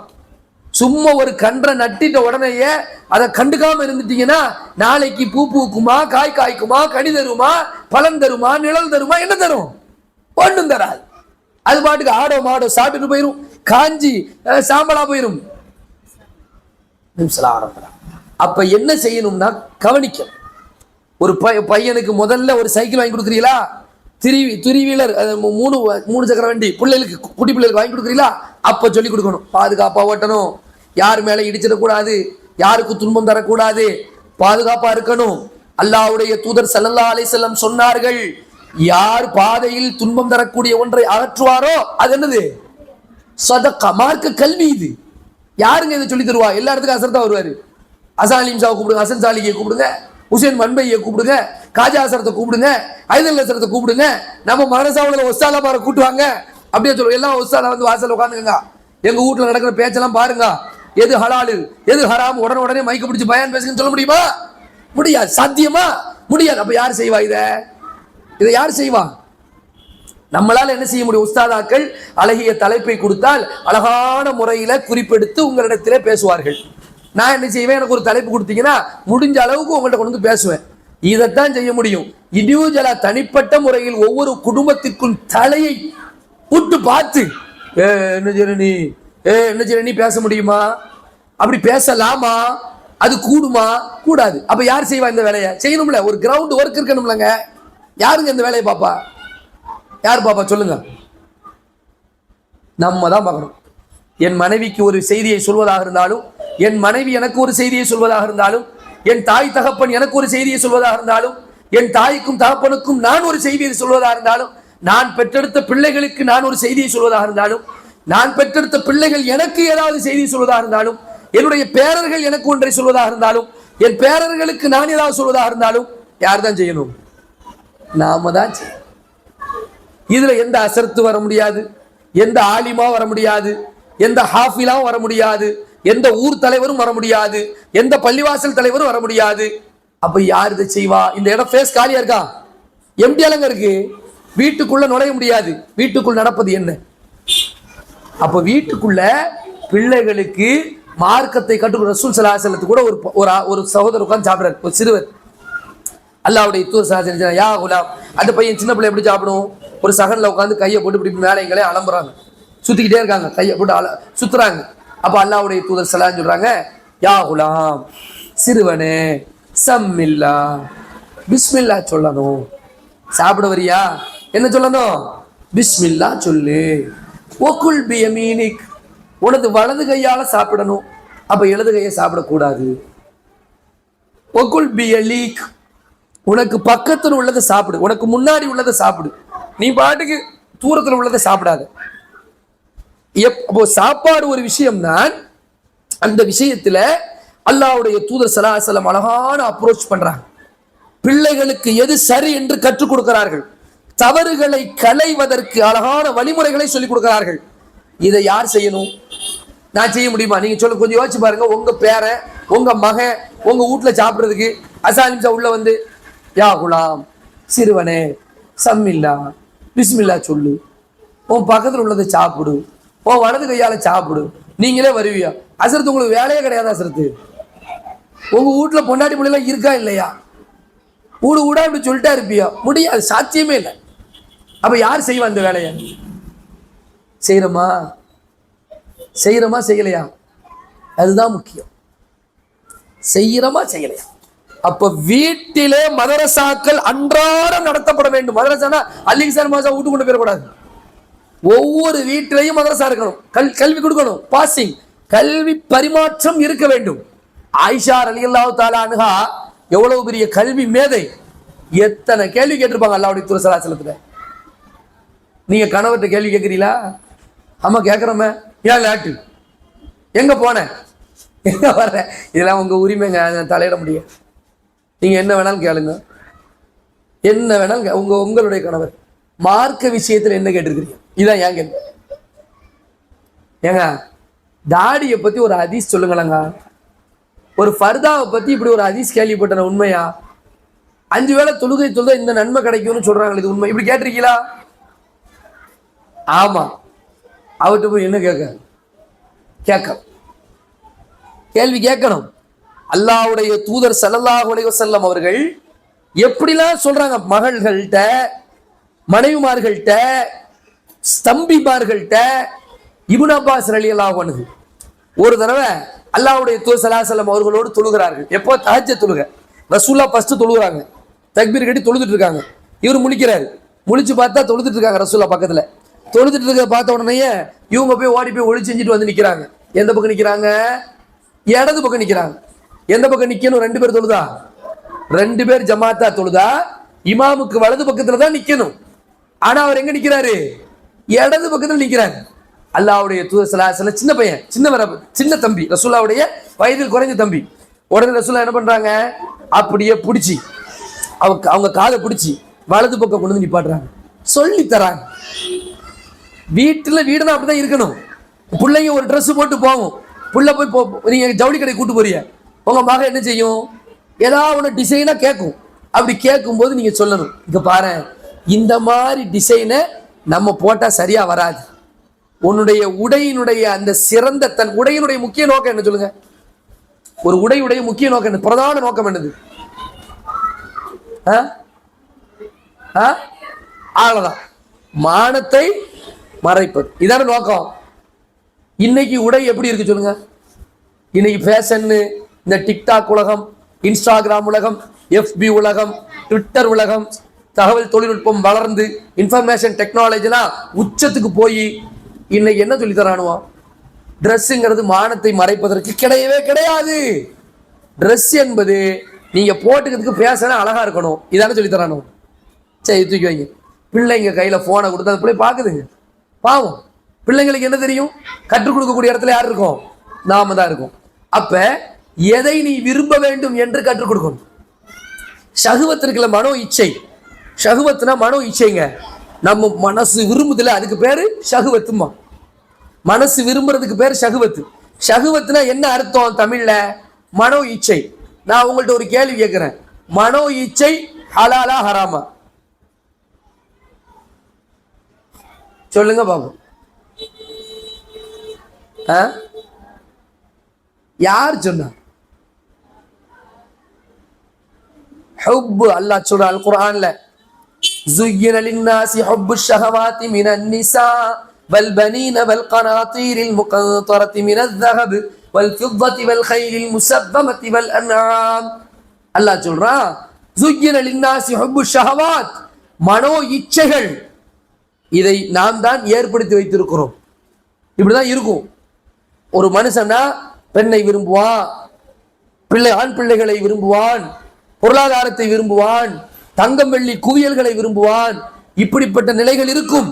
Speaker 1: சும்மா ஒரு கன்றை நட்டிட்ட உடனேயே அதை கண்டுக்காம இருந்துட்டீங்கன்னா நாளைக்கு பூ பூக்குமா, காய் காய்க்குமா, கனி தருமா, பழம் தருமா, நிழல் தருமா, என்ன தரும்? ஒன்றும் தராது. அது பாட்டுக்கு ஆடோ மாடோ சாப்பிட்டு போயிடும், காஞ்சி சாம்பலா போயிடும். அப்ப என்ன செய்யணும்னா கவனிக்கணும். ஒரு பையனுக்கு முதல்ல ஒரு சைக்கிள் வாங்கி கொடுக்குறீங்களா, த்ரீ வீலர் மூணு சக்கர வண்டி பிள்ளைகளுக்கு, குட்டி பிள்ளைகளுக்கு வாங்கி கொடுக்குறீங்களா, அப்ப சொல்லி கொடுக்கணும். பாதுகாப்பா ஓட்டணும், யார் மேல இடிச்சிடக்கூடாது, யாருக்கு துன்பம் தரக்கூடாது, பாதுகாப்பா இருக்கணும். அல்லாஹ்வுடைய தூதர் ஸல்லல்லாஹு அலைஹி வஸல்லம் சொன்னார்கள், யார் பாதையில் துன்பம் தரக்கூடிய ஒன்றை அகற்றுவாரோ அது என்னது? சதகா, மார்க்க கல்வி. இது யாருங்க இதை சொல்லி தருவா? எல்லா இடத்துக்கும் அசர் தான் வருவாரு. அசான் அலிம்சாவை கூப்பிடுங்க, ஹசன் சாலியை கூப்பிடுங்க, ஹுசேன் மண்பையை கூப்பிடுங்க, காஜா அசரத்தை கூப்பிடுங்க, ஐதல் அசரத்தை கூப்பிடுங்க, நம்ம மதரசாவுல ஒஸ்தாலா பார கூட்டுவாங்க. அப்படியே சொல்லுவோம். எல்லாம் ஒஸ்தாலா வந்து வாசல் உட்காந்துங்க, எங்க வீட்டுல நடக்கிற பேச்செல்லாம் பாருங்க, எது ஹலாலு எது ஹராம் உடனே மைக்க பிடிச்சி பயான் பேசுங்கன்னு சொல்ல முடியுமா? முடியாது. சாத்தியமா? முடியாது. அப்ப யார் செய்வா? இதை யார் செய்வா? நம்மளால என்ன செய்ய முடியும்? உஸ்தாதாக்கள் அழகிய தலைப்பை கொடுத்தால் அழகான முறையில குறிப்பெடுத்து உங்களிடத்திலே பேசுவார்கள். நான் என்ன செய்வேன்? எனக்கு ஒரு தலைப்பு கொடுத்தீங்கன்னா முடிஞ்ச அளவுக்கு உங்கள்கிட்ட கொண்டு வந்து பேசுவேன். இதைத்தான் செய்ய முடியும். இண்டிவிஜுவலா தனிப்பட்ட முறையில் ஒவ்வொரு குடும்பத்திற்கும் தலையை விட்டு பார்த்து என்ன ஜெரணி பேச முடியுமா? அப்படி பேசலாமா? அது கூடுமா? கூடாது. அப்ப யார் செய்வா இந்த வேலையை? செய்யணும்ல, ஒரு கிரவுண்ட் ஒர்க் இருக்கணும்லங்க. யாருங்க இந்த வேலையை பாப்பா? யார் பாப்பா சொல்லுங்க? நம்ம தான் பார்க்கணும். என் மனைவிக்கு ஒரு செய்தியை சொல்வதாக இருந்தாலும், என் மனைவி எனக்கு ஒரு செய்தியை சொல்வதாக இருந்தாலும், என் தாய் தகப்பன் எனக்கு ஒரு செய்தியை சொல்வதாக இருந்தாலும், என் தாய்க்கும் தகப்பனுக்கும் நான் ஒரு செய்தியை சொல்வதாக இருந்தாலும், நான் பெற்றெடுத்த பிள்ளைகளுக்கு நான் ஒரு செய்தியை சொல்வதாக இருந்தாலும், நான் பெற்றெடுத்த பிள்ளைகள் எனக்கு ஏதாவது செய்தி சொல்வதாக இருந்தாலும், என்னுடைய பேரர்கள் எனக்கு ஒன்றை சொல்வதாக இருந்தாலும், என் பேரர்களுக்கு நான் ஏதாவது சொல்வதாக இருந்தாலும், யார் தான் செய்யணும்? நாம தான் செய்யணும். இதுல எந்த அசர்த்து வர முடியாது, எந்த ஆலிமா வர முடியாது, எந்த ஹாஃபிலாவும் வர முடியாது, எந்த ஊர் தலைவரும் வர முடியாது, எந்த பள்ளிவாசல் தலைவரும் வர முடியாது. அப்ப யார் இதை செய்வா? இந்த இடம் ஃபேஸ் காலியா இருக்கா, எம்டியாலங்க இருக்கு, வீட்டுக்குள்ள நுழைய முடியாது. வீட்டுக்குள் நடப்பது என்ன? அப்ப வீட்டுக்குள்ள பிள்ளைகளுக்கு மார்க்கத்தை கற்றுக் ரசூல் ஸல்லல்லாஹு அலைஹி வஸல்லம் கூட ஒரு சகோதரர் உட்கார்ந்து சாப்பிடுறாரு, ஒரு சிறுவர். அல்லாஹ்வுடைய தூதர் ஸல்லல்லாஹு அலைஹி வஸல்லம், யா குலாம், அந்த பையன் சின்ன பிள்ளை எப்படி சாப்பிடும்? ஒரு சகன்ல உட்காந்து கையை போட்டு இப்படி மேலைங்களே அலம்புறாங்க, சுத்திக்கிட்டே இருக்காங்க, கையை போட்டு சுத்துறாங்க. அப்ப அல்லாஹ்வுடைய தூதர் ஸல்லல்லாஹு அலைஹி வஸல்லம் சொல்றாங்க, யா குலாம், சிறுவனே, சம்மில்லா, பிஸ்மில்லா சொல்லணும். சாப்பிட வரியா? என்ன சொல்லணும்? பிஸ்மில்லா சொல்லு. ஒகுல் பியமீனிக், உனது வலது கையால சாப்பிடணும். அப்ப இடது கையை சாப்பிடக்கூடாது. ஒகுல் பியலீக், உனக்கு பக்கத்தில் உள்ளதை சாப்பிடு, உனக்கு முன்னாடி உள்ளதை சாப்பிடு, நீ பாட்டுக்கு தூரத்தில் உள்ளதை சாப்பிடாத. அப்போ சாப்பாடு ஒரு விஷயம் தான். அந்த விஷயத்துல அல்லாஹ்வுடைய தூதர் ஸல்லல்லாஹு அலைஹி வஸல்லம் அழகான அப்ரோச் பண்றாங்க. பிள்ளைகளுக்கு எது சரி என்று கற்றுக் கொடுக்கிறார்கள். தவறுகளை களைவதற்கு அழகான வழிமுறைகளை சொல்லிக் கொடுக்கிறார்கள். இதை யார் செய்யணும்? நான் செய்ய முடியுமா? நீங்க சொல்ல, கொஞ்சம் யோசிச்சு பாருங்க. உங்க பேரன், உங்க மகன் உங்க வீட்டுல சாப்பிடுறதுக்கு அசாலிம்சா உள்ள வந்து, யா குலாம், சிறுவனே, சம்மில்லா, பிஸ்மில்லா சொல்லு, உன் பக்கத்தில் உள்ளதை சாப்பிடு, உன் வலது கையால சாப்பிடு, நீங்களே வருவியா? அசரத்து உங்களுக்கு வேலையே கிடையாது. அசரத்து உங்க வீட்டுல பொண்டாட்டி பிள்ளைலாம் இருக்கா இல்லையா? ஊடு ஊடா இப்படி சொல்லிட்டா இருப்பியா? முடியாது, சாத்தியமே இல்லை. அப்ப யார் செய்வா இந்த வேலையை? செய்யறோமா செய்யலையா? அதுதான் முக்கியம். செய்யறோமா செய்யலையா? அப்ப வீட்டிலே மதரசாக்கள் அன்றாடம் நடத்தப்பட வேண்டும். மதரசானா அல்லிசார் மாசா வீட்டு கொண்டு போயிடக்கூடாது. ஒவ்வொரு வீட்டிலையும் மதரசா இருக்கணும், கல்வி கொடுக்கணும், பாசிங் கல்வி பரிமாற்றம் இருக்க வேண்டும். ஆயிஷா ரலியல்லாஹு தஆலா அன்ஹா எவ்வளவு பெரிய கல்வி மேதை, எத்தனை கேள்வி கேட்டிருப்பாங்க அல்லாஹ்வுடைய தூதர் ஸல்லல்லாஹு அலைஹி வஸல்லம். நீங்க கணவர்கிட்ட கேள்வி கேட்கிறீங்களா? ஆமா கேட்கிறோமே. ஏன் லேட்டு, எங்க போன, எங்க வர்ற, இதெல்லாம் உங்க உரிமைங்க, தலையிட முடியும். நீங்க என்ன வேணாலும் கேளுங்க, என்ன வேணாலும் உங்களுடைய கணவர் மார்க்க விஷயத்துல என்ன கேட்டிருக்கிறீங்க, இதான் ஏன் கேள்வி. ஏங்க தாடியை பத்தி ஒரு ஹதீஸ் சொல்லுங்களேங்க. ஒரு ஃபர்தாவை பத்தி இப்படி ஒரு ஹதீஸ் கேள்விப்பட்ட உண்மையா? 5 வேளை தொழுகை தொழுத இந்த நன்மை கிடைக்கும்னு சொல்றாங்க, இது உண்மை, இப்படி கேட்டிருக்கீங்களா? ஆமா. அவர்கிட்ட போய் என்ன கேட்க கேள்வி கேட்கணும். அல்லாஹ்வுடைய தூதர் ஸல்லல்லாஹு அலைஹி வஸல்லம் அவர்கள் எப்படிலாம் சொல்றாங்க, மகள்கள்கிட்ட, மனைவிமார்கள்ட்ட, ஸ்தம்பிமார்கள்ட்ட. இப்னு அப்பாஸ் ரலியல்லாஹு அன்ஹு ஒரு தடவை அல்லாஹ்வுடைய தூதர் ஸல்லல்லாஹு அலைஹி வஸல்லம் அவர்களோடு தொழுகிறார்கள். எப்போ? தஹஜ்ஜத் தொழுக. ரசூலுல்லாஹ் ஃபர்ஸ்ட் தொழுகிறாங்க, தக்பீர் கட்டி தொழுதுட்டு இருக்காங்க. இவர் முழிக்கிறாரு, முழிச்சு பார்த்தா தொழுதுட்டு இருக்காங்க ரசூலுல்லாஹ் பக்கத்துல. தொழுதுட்டு இருக்க பார்த்த உடனே இவங்க போய் ஓடி போய் ஒளி செஞ்சுட்டு வந்து நிக்கிறாங்க. எந்த பக்கம் நிக்கிறாங்க? இடது பக்கம் நிக்கிறாங்க. எந்த பக்கம் நிக்கணும்? 2 பேர் தொழுதா, 2 பேர் ஜமாத்தா தொழுதா இமாமுக்கு வலது பக்கத்துல தான் நிக்கணும். ஆனா அவர் எங்க நிக்கிறாரு? இடது பக்கத்துல நிக்கிறாரு. அல்லாஹ்வுடைய தூதர் ஸல்லல்லாஹு அலைஹி வஸல்லம் சின்ன பையன், சின்ன தம்பி, ரசூலுல்லாஹ்வுடைய வயதில் குறைஞ்ச தம்பி. உடனே ரசூலுல்லாஹ் என்ன பண்றாங்க, அப்படியே பிடிச்சி அவங்க காதை பிடிச்சி வலது பக்கம் கொண்டு வந்து நிப்பாட்டுறாங்க, சொல்லி தராங்க. வீடுனா அப்படிதான் இருக்கணும். பிள்ளைங்க ஒரு ட்ரெஸ் போட்டு போகும், புள்ள போய் நீங்க ஜவுளி கடை கூட்டு போறீங்க, உங்க மகன் என்ன செய்யும், ஏதாவது ஒன்று டிசைனா கேட்கும். அப்படி கேட்கும் போது நீங்க சொல்லணும், இங்க பாரு இந்த மாதிரி டிசைனை நம்ம போட்டா சரியா வராது. உன்னுடைய உடையினுடைய அந்த சிறந்த தன் உடையினுடைய முக்கிய நோக்கம் என்ன சொல்லுங்க? ஒரு உடையுடைய முக்கிய நோக்கம் என்ன, பிரதான நோக்கம் என்னது? அவ்வளவுதான், மானத்தை மறைப்பது, இதான நோக்கம். இன்னைக்கு உடை எப்படி இருக்கு சொல்லுங்க? இன்னைக்கு ஃபேஷன், இந்த டிக்டாக் உலகம், இன்ஸ்டாகிராம் உலகம், FB உலகம், ட்விட்டர் உலகம், தகவல் தொழில்நுட்பம் வளர்ந்து இன்ஃபர்மேஷன் டெக்னாலஜிலாம் உச்சத்துக்கு போய் இன்னைக்கு என்ன சொல்லி தரானுவா? ட்ரெஸ்ஸுங்கிறது மானத்தை மறைப்பதற்கு கிடையவே கிடையாது. ட்ரெஸ் என்பது நீங்க போட்டுக்கிறதுக்கு ஃபேஷனா அழகா இருக்கணும், இதானே சொல்லி தரானுவா. சரி தூக்கி வைங்க. பிள்ளைங்க கையில போனை கொடுத்து அது பிள்ளை பாக்குதுங்க, பாவம். பிள்ளைங்களுக்கு என்ன தெரியும்? கற்றுக் கொடுக்கக்கூடிய இடத்துல யார் இருக்கும்? நாம தான் இருக்கும். அப்ப எதை நீ விரும்ப வேண்டும் என்று கற்றுக் கொடுக்கணும். ஷஹ்வத் இருக்குல்ல, மனோ இச்சை. ஷஹ்வத்னா மனோ இச்சைங்க. நம்ம மனசு விரும்புதுல, அதுக்கு பேரு ஷஹ்வத்துமா. மனசு விரும்புறதுக்கு பேர் ஷஹ்வத். ஷஹ்வத்னா என்ன அர்த்தம் தமிழ்ல? மனோ இச்சை. நான் உங்கள்ட்ட ஒரு கேள்வி கேட்கிறேன், மனோ இச்சை ஹலாலா ஹராமா? சொல்லுங்க பாப்போம். யார் சொன்னா? ஹுப். அல்லாஹ் சொல்றான் அல் குர்ஆன்ல, زين للناس حب الشهوات من النساء والبنين والقناطير المقنطرة من الذهب والفضة والخيل المسبمة والأنعام. அல்லாஹ் சொல்றான் زين للناس حب الشهوات, மனோ இச்சைகள், இதை நாம் தான் ஏற்படுத்தி வைத்திருக்கிறோம். இப்படிதான் இருக்கும். ஒரு மனுஷனா பெண்ணை விரும்புவான், ஆண் பிள்ளைகளை விரும்புவான், பொருளாதாரத்தை விரும்புவான், தங்கம் வெள்ளி குவியல்களை விரும்புவான். இப்படிப்பட்ட நிலைகள் இருக்கும்.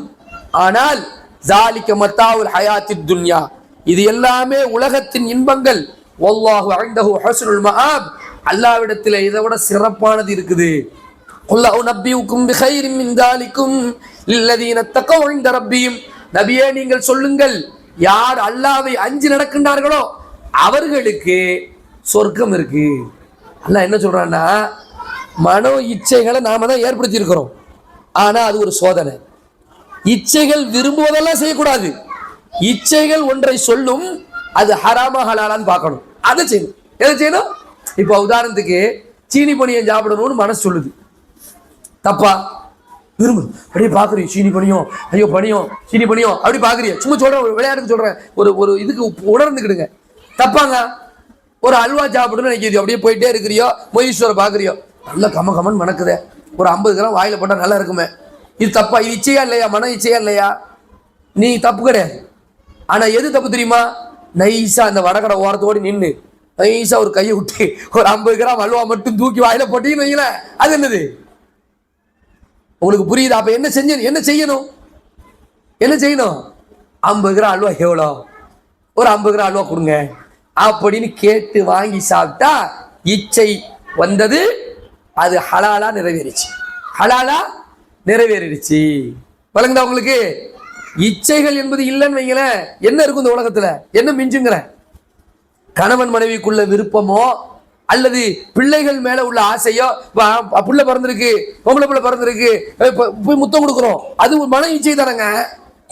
Speaker 1: ஆனால் ஜாலிக மத்தாவுல் ஹயாத்தித் துன்யா, இது எல்லாமே உலகத்தின் இன்பங்கள். வல்லாஹு இன்தஹு ஹுஸ்னுல் மஆப், அல்லாஹ்விடத்தில் இதை விட சிறப்பானது இருக்குது. குல்லு நபியுக்கும் பிகைரின் மின் தாலிக்கும் லில்லதீன தகவ் இன்த ரப்பியும், நபியே நீங்கள் சொல்லுங்கள், யார் அல்லாஹ்வை அஞ்சி நடக்கின்றார்களோ அவர்களுக்கு சொர்க்கம் இருக்கு. அல்லாஹ் என்ன சொல்றான்னா, மனோ இச்சைகளை நாம தான் ஏற்படுத்தி இருக்கிறோம். ஆனா அது ஒரு சோதனை. இச்சைகள் விரும்புவதெல்லாம் செய்யக்கூடாது. இச்சைகள் ஒன்றை சொல்லும், அது ஹராமா ஹலாலான்னு பார்க்கணும், அதை செய்யணும். எதை செய்யணும்? இப்போ உதாரணத்துக்கு சீனி பனியம் சாப்பிடணும்னு மனசு சொல்லுது, தப்பா? விரும்பு, அப்படியே பாக்குறீங்க சீனி பனியம், ஐயோ பனியம் சீனி பனியம் அப்படி பாக்குறீங்க. சும்மா சொல்றேன், விளையாட்டுக்கு சொல்றேன், ஒரு இதுக்கு உணர்ந்துக்கிடுங்க. தப்பாங்க? ஒரு அல்வா சாப்பிடுன்னு நினைக்கிறியோ, அப்படியே போயிட்டே இருக்கிறியோ, மொய்ஸ்வரை பாக்குறியோ, நல்ல கம கமன் மணக்குதே, ஒரு 50 கிராம் வாயில போட்டா நல்லா இருக்குமே, இது தப்பா? இது இச்சையா இல்லையா? மன இச்சையா இல்லையா? நீ தப்பு கிடையாது. ஆனா எது தப்பு தெரியுமா? நைஸா அந்த வடகடை ஓரத்தோடு நின்று நைஸா ஒரு கையை விட்டு ஒரு 50 கிராம் அல்வா மட்டும் தூக்கி வாயில போட்டீங்கன்னு வைங்களேன், அது என்னது? உங்களுக்கு புரியுது? அப்ப என்ன செய்யணும்? 50 கிராம் அல்வா எவ்வளோ? ஒரு 50 கிராம் அல்வா கொடுங்க அப்படின்னு கேட்டு வாங்கி சாப்பிட்டா இச்சை வந்தது, அது ஹலாலா நிறைவேறிடுச்சு. வழங்குதா உங்களுக்கு? இச்சைகள் என்பது இல்லைன்னு வைங்களேன், என்ன இருக்கும் இந்த உலகத்துல? என்ன மிஞ்சுங்கிற? கணவன் மனைவிக்குள்ள விருப்பமோ அல்லது பிள்ளைகள் மேல உள்ள ஆசையோ, புள்ள பிறந்திருக்கு, பொம்பளை பிள்ளை பிறந்திருக்கு, போய் முத்தம் கொடுக்குறோம், அது ஒரு மன இச்சை தானங்க.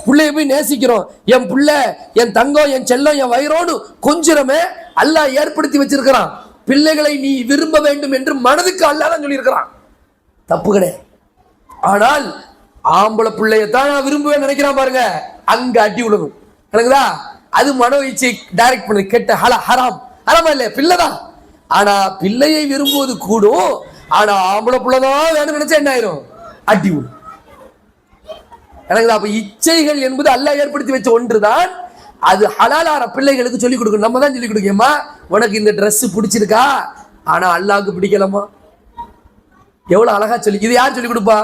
Speaker 1: பிள்ளைய போய் நேசிக்கிறோம், என் பிள்ளை, என் தங்கம், என் செல்லம், என் வயிறோடு கொஞ்சிரமே அல்லாஹ் ஏற்படுத்தி வச்சிருக்கிறான். பிள்ளைகளை நீ விரும்ப வேண்டும் என்று மனதுக்கு அல்லாஹ் தான் சொல்லியிருக்கிறான். தப்பு கிடையாது. ஆனால் ஆம்பளை பிள்ளையத்தான் நான் விரும்புவேன் நினைக்கிறான் பாருங்க, அங்க அடி உலகம் எனக்குதா. அது மனோ இச்சை டைரக்ட் பண்ணு, கெட்ட ஹராமா இல்லையா? பிள்ளைதான். ஆனா பிள்ளையை விரும்புவது கூடும். ஆனா ஆம்பளை பிள்ளைதான் வேணும்னு நினைச்சா என்ன ஆயிரும்? அடி உலகம் எனக்கு. அப்ப இச்சைகள் என்பது அல்லாஹ் ஏற்படுத்தி வச்ச ஒன்றுதான். அது ஹலாலான பிள்ளைகளுக்கு சொல்லிக் கொடுக்கணும். நம்ம தான் சொல்லிக் கொடுக்கமா, உனக்கு இந்த ட்ரெஸ் பிடிச்சிருக்கா, ஆனா அல்லாஹ்வுக்கு பிடிக்கலாமா? எவ்வளவு அழகா சொல்லி. இது யார் சொல்லிக் கொடுப்பா?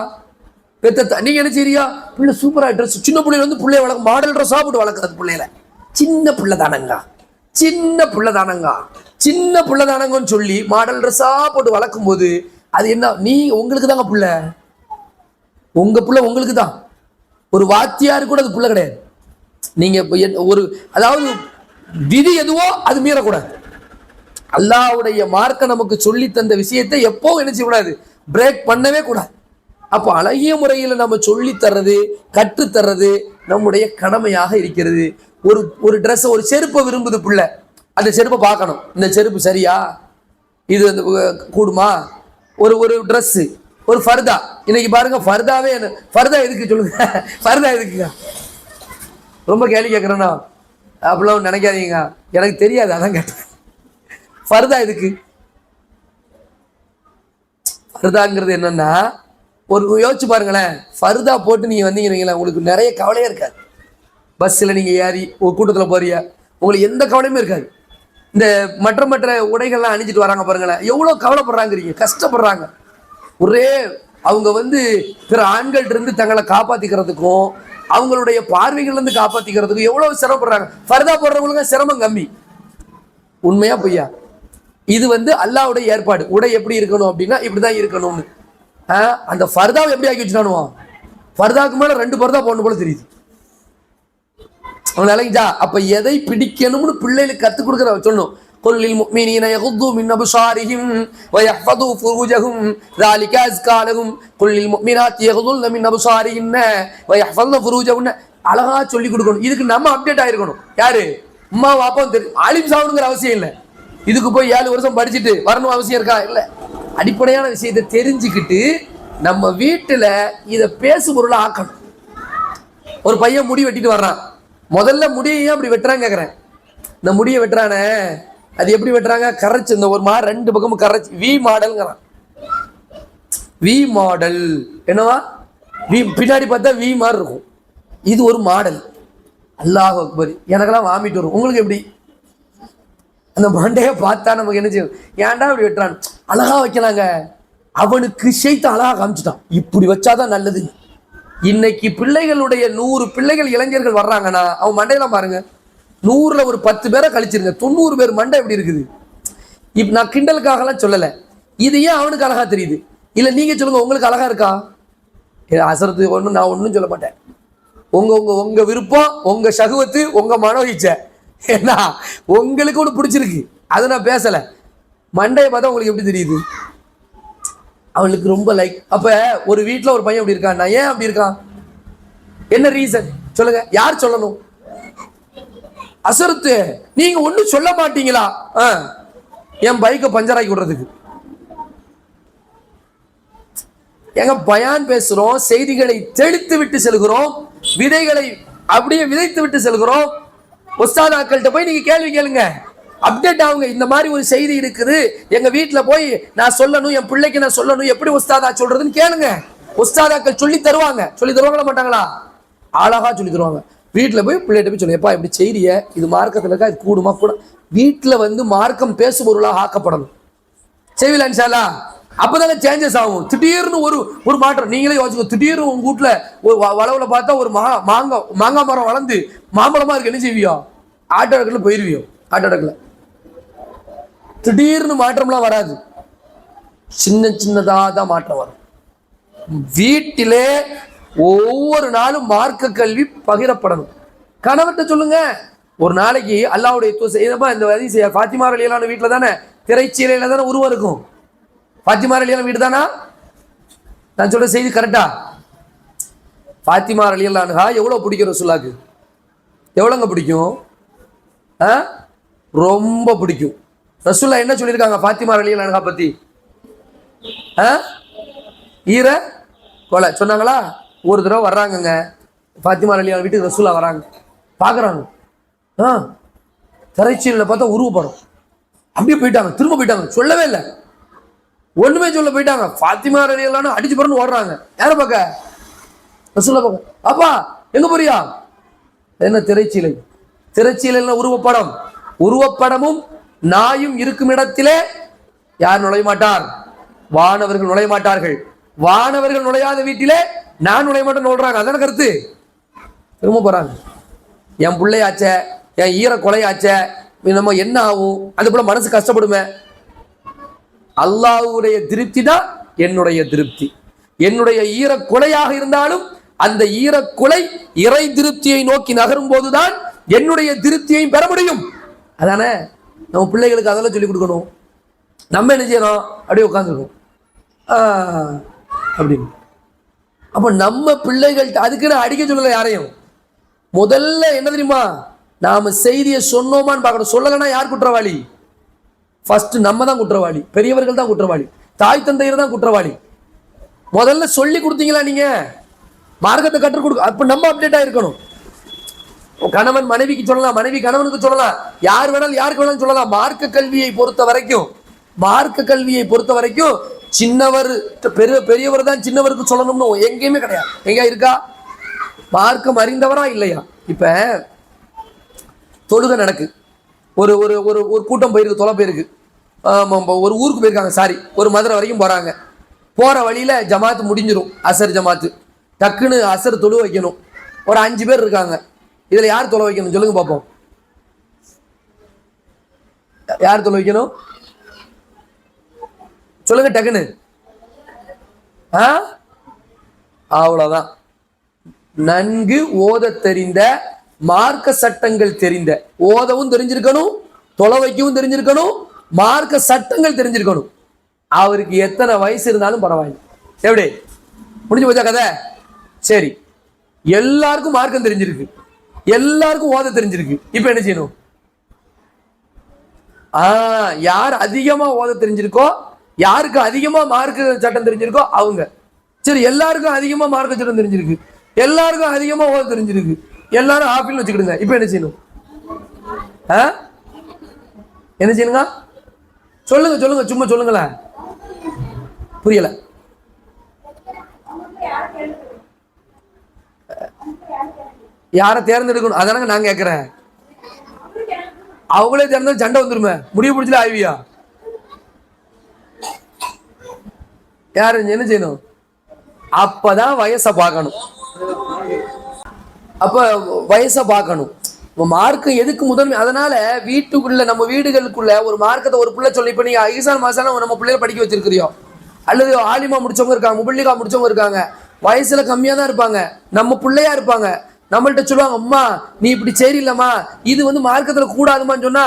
Speaker 1: நீங்க என்ன செய்யறியா? பிள்ளை சூப்பரா ட்ரெஸ், சின்ன பிள்ளைல வந்து பிள்ளைய வளர்க்க மாடல் ட்ரெஸ்ஸா போட்டு வளர்க்கறது பிள்ளையில. சின்ன பிள்ளை தானங்கன்னு சொல்லி மாடல் ட்ரெஸ்ஸா போட்டு வளர்க்கும் போது அது என்ன? நீ உங்களுக்கு தாங்க பிள்ளை, உங்க பிள்ளை உங்களுக்கு தான். ஒரு வாத்தியாரு கூட அது பிள்ளை கிடையாது. நீங்க ஒரு, அதாவது விதி எதுவோ அது மீறக்கூடாது. அல்லாஹ்வுடைய மார்க்க நமக்கு சொல்லி தந்த விஷயத்தை எப்போ என்ன செய்யக்கூடாது? பிரேக் பண்ணவே கூடாது. அப்போ அழகிய முறையில் நம்ம சொல்லி தர்றது, கற்றுத்தர்றது நம்முடைய கடமையாக இருக்கிறது. ஒரு ட்ரெஸ், ஒரு செருப்பை விரும்புது பிள்ளை, அந்த செருப்பை பார்க்கணும், இந்த செருப்பு சரியா, இது கூடுமா? ஒரு ட்ரெஸ், ஒரு ஃபர்தா. இன்னைக்கு பாருங்க, ஃபர்தாவே ஃபர்தா எதுக்கு சொல்லுங்க? ஃபர்தா எதுக்குங்க? ரொம்ப கேள்வி கேட்குறேன்னா அப்படிலாம் நினைக்காதீங்க, எனக்கு தெரியாது, அதான் கேட்டேன். ஃபர்தா எதுக்கு? ஃபர்தாங்கிறது என்னன்னா, ஒரு யோசிச்சு பாருங்களேன், ஃபர்தா போட்டு நீங்க வந்தீங்கன்னா உங்களுக்கு நிறைய கவலையே இருக்காது. பஸ்ஸில் நீங்க ஏறி ஒரு கூட்டத்தில் போறிய, உங்களுக்கு எந்த கவலையுமே இருக்காது. இந்த மற்ற உடைகள்லாம் அணிஞ்சிட்டு வராங்க பாருங்களேன், எவ்வளோ கவலைப்படுறாங்கிறீங்க, கஷ்டப்படுறாங்க. ஒரே அவங்க பிற ஆண்கள்ட்ட இருந்து தங்களை காப்பாத்திக்கிறதுக்கும் அவங்களுடைய பார்வைகள்ல இருந்து காப்பாத்திக்கிறதுக்கும் எவ்வளவு சிரமப்படுறாங்க. ஃபர்தா போடுறவங்களுக்கு சிரமம் கம்மி. உண்மையா பொய்யா? இது அல்லாஹ்வுடைய ஏற்பாடு. உடை எப்படி இருக்கணும் அப்படின்னா இப்படிதான் இருக்கணும்னு. அந்த ஃபர்தாவை எப்படி ஆக்கி வச்சுட்டானுவான்? ஃபர்தாக்கு மேல 2 ஃபர்தா போடணும் போல தெரியுது. அவங்களாலா அப்ப எதை பிடிக்கணும்னு பிள்ளைகளுக்கு கத்துக் கொடுக்குற சொல்லணும். قل للمؤمنين يغضوا من أبصارهم ويحفظوا فروجهم ذلك أزكى لهم قل للمؤمنات يغضضن من أبصارهن ويحفظن فروجهن. அழகா சொல்லி கொடுக்கணும். இதுக்கு நம்ம அப்டேட் ஆயிருக்கணும். யாரு? அம்மா வாப்பாவும் தெரியும். ஆலிம் சாவணுங்கிற அவசியம் இல்லை. இதுக்கு போய் 7 வருஷம் படிச்சுட்டு வரணும் அவசியம் இருக்கா? இல்லை. அடிப்படையான விஷயத்தை தெரிஞ்சுக்கிட்டு நம்ம வீட்டுல இதை பேசு பொருளை ஆக்கணும். ஒரு பையன் முடி வெட்டிட்டு வர்றான். முதல்ல முடியை அப்படி வெட்டுறான்னு கேட்குறேன். இந்த முடியை வெட்டுறானே, அது எப்படி வெட்டுறாங்க? கரைச்சு, இந்த ஒரு மாதிரி 2 பக்கமும் கரைச்சு வி மாடல்ங்கிறான். வி மாடல் என்னவா? வி பின்னாடி பார்த்தா வி மாதிரி இருக்கும். இது ஒரு மாடல். அல்லாஹ் அக்பர். எனக்கெல்லாம் வாமிட்டு வரும். உங்களுக்கு எப்படி? அந்த மண்டையை பார்த்தா நமக்கு என்ன செய்யும்? ஏன்டா இப்படி வெட்டுறான்? அழகா வைக்கலாங்க. அவனுக்கு ஷைத்த அழகா காமிச்சுட்டான், இப்படி வச்சாதான் நல்லது. இன்னைக்கு பிள்ளைகளுடைய 100 பிள்ளைகள் இளைஞர்கள் வர்றாங்கன்னா அவன் மண்டையெல்லாம் பாருங்க, 100ல ஒரு 10 பேரை கழிச்சிருங்க, 90 பேர் மண்டை எப்படி இருக்குது. இப்ப நான் கிண்டலுக்காகலாம் சொல்லலை. இது ஏன் அவனுக்கு அழகா தெரியுது? இல்லை நீங்க சொல்லுங்க, உங்களுக்கு அழகா இருக்கா? அசரத்து ஒன்றும் நான் ஒன்றும் சொல்ல மாட்டேன். உங்க விருப்பம், உங்க சகுவத்து, உங்க மனோ இச்சை என்ன, உங்களுக்கு ஒன்று பிடிச்சிருக்கு, அதை நான் பேசலை. மண்டையை பார்த்தா உங்களுக்கு எப்படி தெரியுது? அவனுக்கு ரொம்ப லைக். அப்ப ஒரு வீட்டில் ஒரு பையன் அப்படி இருக்கான், நான் ஏன் அப்படி இருக்கான்? என்ன ரீசன் சொல்லுங்க, யார் சொல்லணும்? அசரத்து நீங்க ஒன்றும் சொல்ல மாட்டீங்களா? என் பைக்கை பஞ்சர் ஆக்கி விடுறதுக்கு. எங்க பயான் பேசுறோம், செய்திகளை தெளித்து விட்டு செல்கிறோம், விதைகளை அப்படியே விதைத்து விட்டு செல்கிறோம். உஸ்தாதாக்கள்கிட்ட போய் நீங்க கேள்வி கேளுங்க, அப்டேட் ஆகுங்க. இந்த மாதிரி ஒரு செய்தி இருக்குது, எங்க வீட்டுல போய் நான் சொல்லணும், என் பிள்ளைக்கு நான் சொல்லணும், எப்படி உஸ்தாதா சொல்றதுன்னு கேளுங்க. உஸ்தாதாக்கள் சொல்லி தருவாங்க. சொல்லி தருவாங்களா மாட்டாங்களா? அழகா சொல்லி தருவாங்க. வீட்டுல போய் பிள்ளைகிட்ட போய் சொல்லு, எப்பா இப்படி செய்திய, இது மார்க்கத்துல இருக்கா, இது கூடுமா கூட. வீட்டுல வந்து மார்க்கம் பேசுபொருளாக ஆக்கப்படணும். செய்வீங்களா இன்ஷா அல்லாஹ்? அப்பதாங்க சேஞ்சஸ் ஆகும். திடீர்னு ஒரு மாற்றம். நீங்களே யோசிச்சுக்கோ, திடீர்னு உங்க வீட்டுல ஒரு வளவுல பார்த்தா ஒரு மாங்காய் மரம் வளர்ந்து மாம்பழமா இருக்கு, என்ன செய்வியோ? ஆட்டோ அடக்கல போயிருவியோ? ஆட்டோ அடக்கல திடீர்னு மாற்றம்லாம் வராது, சின்ன சின்னதா தான் மாற்றம் வரும். வீட்டிலே ஒவ்வொரு நாளும் மார்க்க கல்வி பகிரப்படணும். கணவர்கிட்ட சொல்லுங்க, ஒரு நாளைக்கு அல்லாஹ்வுடைய இந்த ஹதீஸ் ஃபாத்திமா ரலியல்லாஹு வீட்டுல தானே, திரைச்சீலையில தானே உருவம் இருக்கும். ஃபாத்திமா ரலியல்லாஹு வீடு தானா? நான் சொல்ற செய்தி கரெக்டா? ஃபாத்திமா ரலியல்லாஹு அன்ஹா எவ்வளவு பிடிக்கும் ரசூலுல்லாஹ்க்கு? எவ்வளவுங்க பிடிக்கும்? ரொம்ப பிடிக்கும். ரசூலுல்லாஹ் என்ன சொல்லியிருக்காங்க ஃபாத்திமா ரலியல்லாஹு அன்ஹா பத்தி? ஈர கொலை சொன்னாங்களா? ஒரு தடவை வர்றாங்கங்க ஃபாத்திமா ரலியல்லாஹு வீட்டுக்கு, ரசூலுல்லாஹ் வராங்க, பார்க்குறாங்க, திரைச்சீலையில் பார்த்தா உருவப்படம். அப்படியே போயிட்டாங்க, திரும்ப போயிட்டாங்க, சொல்லவே இல்லை, ஒண்ணுமே சொல்ல போயிட்டாங்க. ஃபாத்திமா ரலியல்லாஹு அடிச்சு பறந்து ஓடுறாங்க. யாரை பார்க்க? ரசூலுல்லாஹ் பார்க்க. அப்பா எங்க போறியா? என்ன திரைச்சீலை? திரைச்சீலையில் உருவப்படம். உருவப்படமும் நாயும் இருக்கும் இடத்திலே யார் நுழைய மாட்டார்? வானவர்கள் நுழைய மாட்டார்கள். வானவர்கள் நுழையாத வீட்டிலே நான் நுழைய மாட்டேன்னு சொல்றாங்க. அதான கருத்து. திரும்ப போறாங்க. என் பிள்ளையாச்ச, என் ஈர கொலையாச்ச, நம்ம என்ன ஆகும்? அது போல மனசு கஷ்டப்படுமே. அல்லாஹ்வுடைய திருப்தி தான் என்னுடைய திருப்தி. என்னுடைய ஈர கொலையாக இருந்தாலும் அந்த ஈர கொலை இறை திருப்தியை நோக்கி நகரும் போதுதான் என்னுடைய திருப்தியையும் பெற முடியும். அதானே நம்ம பிள்ளைகளுக்கு அதெல்லாம் சொல்லிக் கொடுக்கணும். நம்ம என்ன செய்யணும்? அப்படியே உட்காந்துருக்கோம் அப்படின்னு. அப்ப நம்ம பிள்ளைகள்கிட்ட அதுக்குன்னு அடிக்க சொல்லல யாரையும். முதல்ல என்ன தெரியுமா, நாம செய்தியை சொன்னோமான்னு பார்க்கணும். சொல்லலைன்னா யார் குற்றவாளி? ஃபர்ஸ்ட் நம்ம தான் குற்றவாளி. பெரியவர்கள் தான் குற்றவாளி. தாய் தந்தையர் தான் குற்றவாளி. முதல்ல சொல்லி கொடுத்தீங்களா நீங்க? மார்க்கத்தை கற்றுக் கொடுக்க. அப்ப நம்ம அப்டேட்டா இருக்கணும். கணவன் மனைவிக்கு சொல்லலாம், மனைவி கணவனுக்கு சொல்லலாம், யார் வேணாலும் யாருக்கு வேணாலும் சொல்லலாம். மார்க்க கல்வியை பொறுத்த வரைக்கும் சின்னவர் பெரியவர் தான் சின்னவருக்கு சொல்லணும்னு எங்கேயுமே கிடையாது. எங்க இருக்கா? மார்க்கம் அறிந்தவரா இல்லையா? இப்ப தொழுகை நடக்கு, ஒரு ஒரு ஒரு ஒரு கூட்டம் போயிருக்கு, தொலை போயிருக்கு, ஒரு ஊருக்கு போயிருக்காங்க, சாரி ஒரு மதுரை வரைக்கும் போறாங்க. போற வழியில ஜமாத்து முடிஞ்சிடும், அசர் ஜமாத்து. டக்குன்னு அசர் தொழு வைக்கணும். ஒரு 5 பேர் இருக்காங்க. இதுல யார் தொலை வைக்கணும் சொல்லுங்க பார்ப்போம். யார் தொலை வைக்கணும் சொல்லுங்க டக்குன்னு. அவ்வளவுதான். நன்கு ஓத தெரிந்த, மார்க்க சட்டங்கள் தெரிந்த, ஓதவும் தெரிஞ்சிருக்கணும், தொலை வைக்கவும் தெரிஞ்சிருக்கணும், மார்க்க சட்டங்கள் தெரிஞ்சிருக்கணும். அவருக்கு எத்தனை வயசு இருந்தாலும் பரவாயில்லை. எப்படி முடிஞ்சு போச்சா கதை? சரி, எல்லாருக்கும் மார்க்கம் தெரிஞ்சிருக்கு, எல்லாருக்கும் ஓத தெரிஞ்சிருக்கு. இப்ப என்ன செய்யணும்? யார் அதிகமா ஓத தெரிஞ்சிருக்கோ, யாருக்கு அதிகமா மார்க்க சட்டம் தெரிஞ்சிருக்கோ அவங்க. சரி, எல்லாருக்கும் அதிகமா மார்க்க சட்டம் தெரிஞ்சிருக்கு, எல்லாருக்கும் அதிகமா ஓத தெரிஞ்சிருக்கு, எல்லாரும் ஆப்பிள் வச்சுக்கிடுங்க. இப்ப என்ன செய்யணும்? என்ன செய்யணுங்க? சொல்லுங்க சொல்லுங்க, சும்மா சொல்லுங்களேன், புரியல. யாரை தேர்ந்தெடுக்கணும் அதானங்க நான் கேட்கிறேன். அவங்களே தேர்ந்தெடுத்து சண்டை வந்துருமே, முடிவு பிடிச்சல ஆய்வியா? யாரு என்ன செய்யணும்? அப்பதான் வயசை பார்க்கணும். அப்ப வயசை பார்க்கணும். மார்க்கம் எதுக்கு முதன்மை? அதனால வீட்டுக்குள்ள, நம்ம வீடுகளுக்குள்ள ஒரு மார்க்கத்தை ஒரு பிள்ளை சொல்லி, இப்ப நீங்க ஐசான் மாசான நம்ம பிள்ளைய படிக்க வச்சிருக்கிறியோ, அல்லது ஆலிமா முடிச்சவங்க இருக்காங்க, முபல்லிகா முடிச்சவங்க இருக்காங்க, வயசுல கம்மியா தான் இருப்பாங்க, நம்ம பிள்ளையா இருப்பாங்க. நம்மள்ட்ட சொல்லுவாங்க, அம்மா நீ இப்படி சரியில்லம்மா, இது வந்து மார்க்கத்துல கூடாதுமான்னு சொன்னா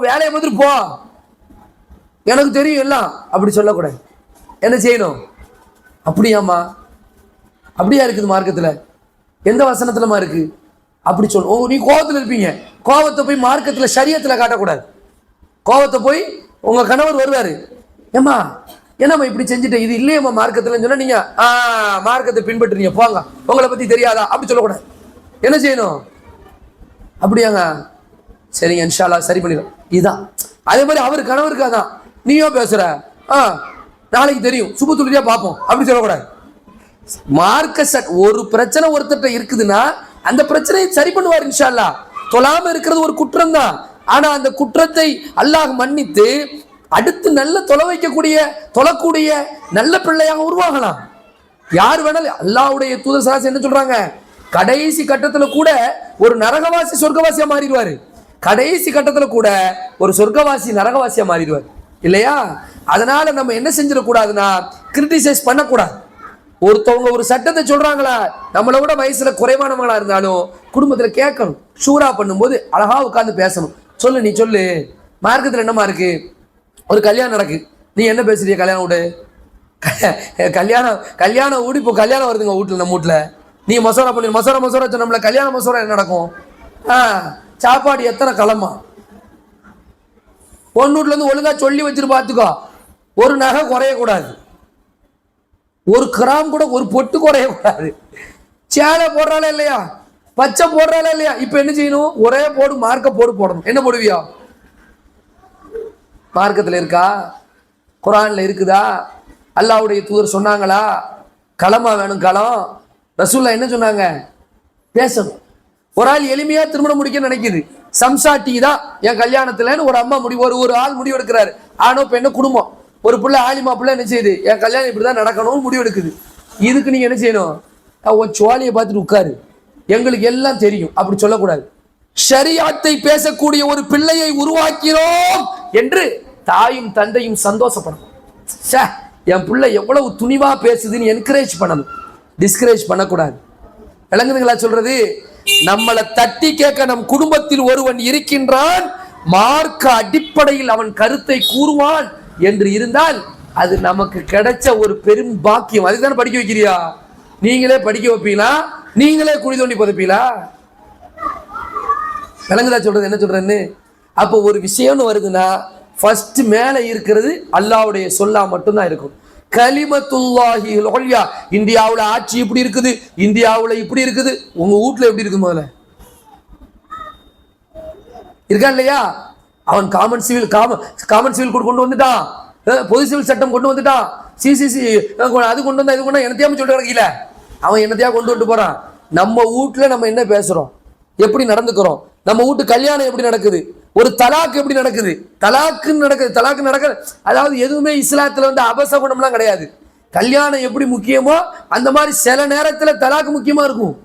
Speaker 1: வேலையை வந்துட்டு போ, எனக்கு தெரியும் எல்லாம். அப்படி சொல்லக்கூடாது. என்ன செய்யணும்? அப்படியாம்மா? அப்படியா இருக்குது மார்க்கத்துல? எந்த வசனத்துலமா இருக்கு? அப்படி சொல்லணும். நீ கோபத்துல இருப்பீங்க, கோபத்தை போய் மார்க்கத்துல ஷரியத்துல காட்டக்கூடாது. கோபத்தை போய் உங்க கணவர் வருவாரு, ஏம்மா என்னம்மா இப்படி செஞ்சுட்டு, இது இல்லையம்மா மார்க்கத்துல சொன்னா நீங்க மார்க்கத்தை பின்பற்றுறீங்க போங்க, உங்களை பத்தி தெரியாதா? அப்படி சொல்லக்கூடாது. என்ன செய்யணும்? அப்படியாங்க? சரிங்க இன்ஷா அல்லாஹ் சரி பண்ணிடும். இதுதான். அதே மாதிரி அவர் கணவருக்கு அதான், நீயோ பேசுற நாளைக்கு தெரியும் சுப துளியா பார்ப்போம் அப்படி சொல்லக்கூடாது. மார்க்க ஒரு பிரச்சனை ஒருத்தட்ட இருக்குதுன்னா அந்த பிரச்சனையை சரி பண்ணுவார் இன்ஷா அல்லாஹ். தொழாம இருக்கிறது ஒரு குற்றம் தான். ஆனா அந்த குற்றத்தை அல்லாஹ் மன்னித்து அடுத்து நல்ல தொழக்கூடிய நல்ல பிள்ளையாக உருவாகலாம். யார் வேணாலும் அல்லாஹ்வுடைய தூதர் ஸல்லல்லாஹு என்ன சொல்றாங்க, கடைசி கட்டத்துல கூட ஒரு நரகவாசி சொர்க்கவாசியா மாறிடுவாரு. கடைசி கட்டத்துல கூட ஒரு சொர்க்கவாசி நரகவாசியா மாறிடுவார் இல்லையா? அதனால நம்ம என்ன செஞ்சிடக்கூடாதுன்னா கிரிட்டிசைஸ் பண்ணக்கூடாது. ஒருத்தவங்க ஒரு சட்டத்தை சொல்றாங்களா, நம்மளை விட வயசுல குறைவானவங்களா இருந்தாலும் குடும்பத்துல கேட்கணும். ஷூரா பண்ணும்போது அழகா உட்காந்து பேசணும். சொல்லு, நீ சொல்லு, மார்க்கத்துல என்னமா இருக்கு? ஒரு கல்யாணம் நடக்கு, நீ என்ன பேசுறிய? கல்யாணம் வீடு கல்யாணம் வீடு இப்போ கல்யாணம் வருதுங்க வீட்டுல, நம்ம வீட்டுல நீ மசோரா பண்ணி மசோரா நம்மள கல்யாண மசோரா என்ன நடக்கும்? சாப்பாடு எத்தனை களமா? பொண்ணு வீட்டுல இருந்து ஒழுங்கா சொல்லி வச்சுட்டு பாத்துக்கோ. ஒரு நகை குறையக்கூடாது, ஒரு கிராம் கூட ஒரு பொட்டு குறையக்கூடாது. சேலை போடுறாளே இல்லையா, பச்சை போடுறாளே இல்லையா, இப்ப என்ன செய்யணும்? ஒரே போடு, மார்க்க போடணும். என்ன போடுவியா? மார்க்கத்தில் இருக்கா? குரான்ல இருக்குதா? அல்லாஹ்வுடைய தூதர் சொன்னாங்களா? களமா வேணும், களம். ரசூல்லா என்ன சொன்னாங்க? பேசணும். ஒரு ஆள் எளிமையா திருமணம் முடிக்க நினைக்குது, சம்சாட்டி தான் என் கல்யாணத்துலன்னு ஒரு அம்மா ஒரு ஆள் முடிவு எடுக்கிறாரு. ஆனோ பெண்ணு குடும்பம், ஒரு பிள்ளை ஆலிமா பிள்ளை என்ன செய்யுது, என் கல்யாணம் இப்படிதான் நடக்கணும்னு முடிவு எடுக்குது. இதுக்கு நீங்க என்ன செய்யணும்? உன் சுவாலியை பார்த்துட்டு உட்காரு, எங்களுக்கு எல்லாம் தெரியும் அப்படி சொல்லக்கூடாது. ஷரியாத்தை பேசக்கூடிய ஒரு பிள்ளையை உருவாக்கிறோம் என்று தாயும் தந்தையும் சந்தோஷப்படணும். என் பிள்ளை எவ்வளவு துணிவா பேசுதுன்னு என்கரேஜ் பண்ணணும், டிஸ்கரேஜ் பண்ணக்கூடாது. விளங்குதுங்களா சொல்றது? நம்மளை தட்டி கேட்க நம் குடும்பத்தில் ஒருவன் இருக்கின்றான், மார்க்க அடிப்படையில் அவன் கருத்தை கூறுவான் என்று இருந்தால் அது நமக்கு கிடைச்ச ஒரு பெரும் பாக்கியம். அதுதானே படிக்க வைக்கிறியா? நீங்களே படிக்க வைப்பீங்களா? நீங்களே குழி தோண்டி புதைப்பீங்களா? விளங்குதா சொல்றது? என்ன சொல்றேன்னு? அப்போ ஒரு விஷயம்னு வருதுன்னா ஃபர்ஸ்ட் மேல இருக்கிறது அல்லாஹ்வுடைய சொல்லா மட்டும்தான் இருக்கும். கலிமத்துல்லாஹில் உல்யா. இந்தியாவுல ஆட்சி இப்படி இருக்குது, இந்தியாவுல இப்படி இருக்குது. உங்க வீட்டுல எப்படி இருக்கு? முதல்ல இருக்கா இல்லையா? அவன் காமன் சிவில் கொண்டு வந்துட்டான், பொது சிவில் சட்டம் கொண்டு வந்துட்டான், சிசிசி அது கொண்டு வந்தா இது கொண்டு என்னத்தையாம சொல்லிட்டு கிடக்கல. அவன் என்னத்தையா கொண்டு வந்துட்டு போறான். நம்ம வீட்டுல நம்ம என்ன பேசுறோம், எப்படி நடந்துக்கிறோம், நம்ம வீட்டு கல்யாணம் எப்படி நடக்குது, ஒரு தலாக் எப்படி நடக்குது, தலாக்கு நடக்குது. அதாவது எதுவுமே இஸ்லாத்துல வந்து அபசகுணம்லாம் கிடையாது. கல்யாணம் எப்படி முக்கியமோ அந்த மாதிரி சில நேரத்துல தலாக்கு முக்கியமா இருக்கும்.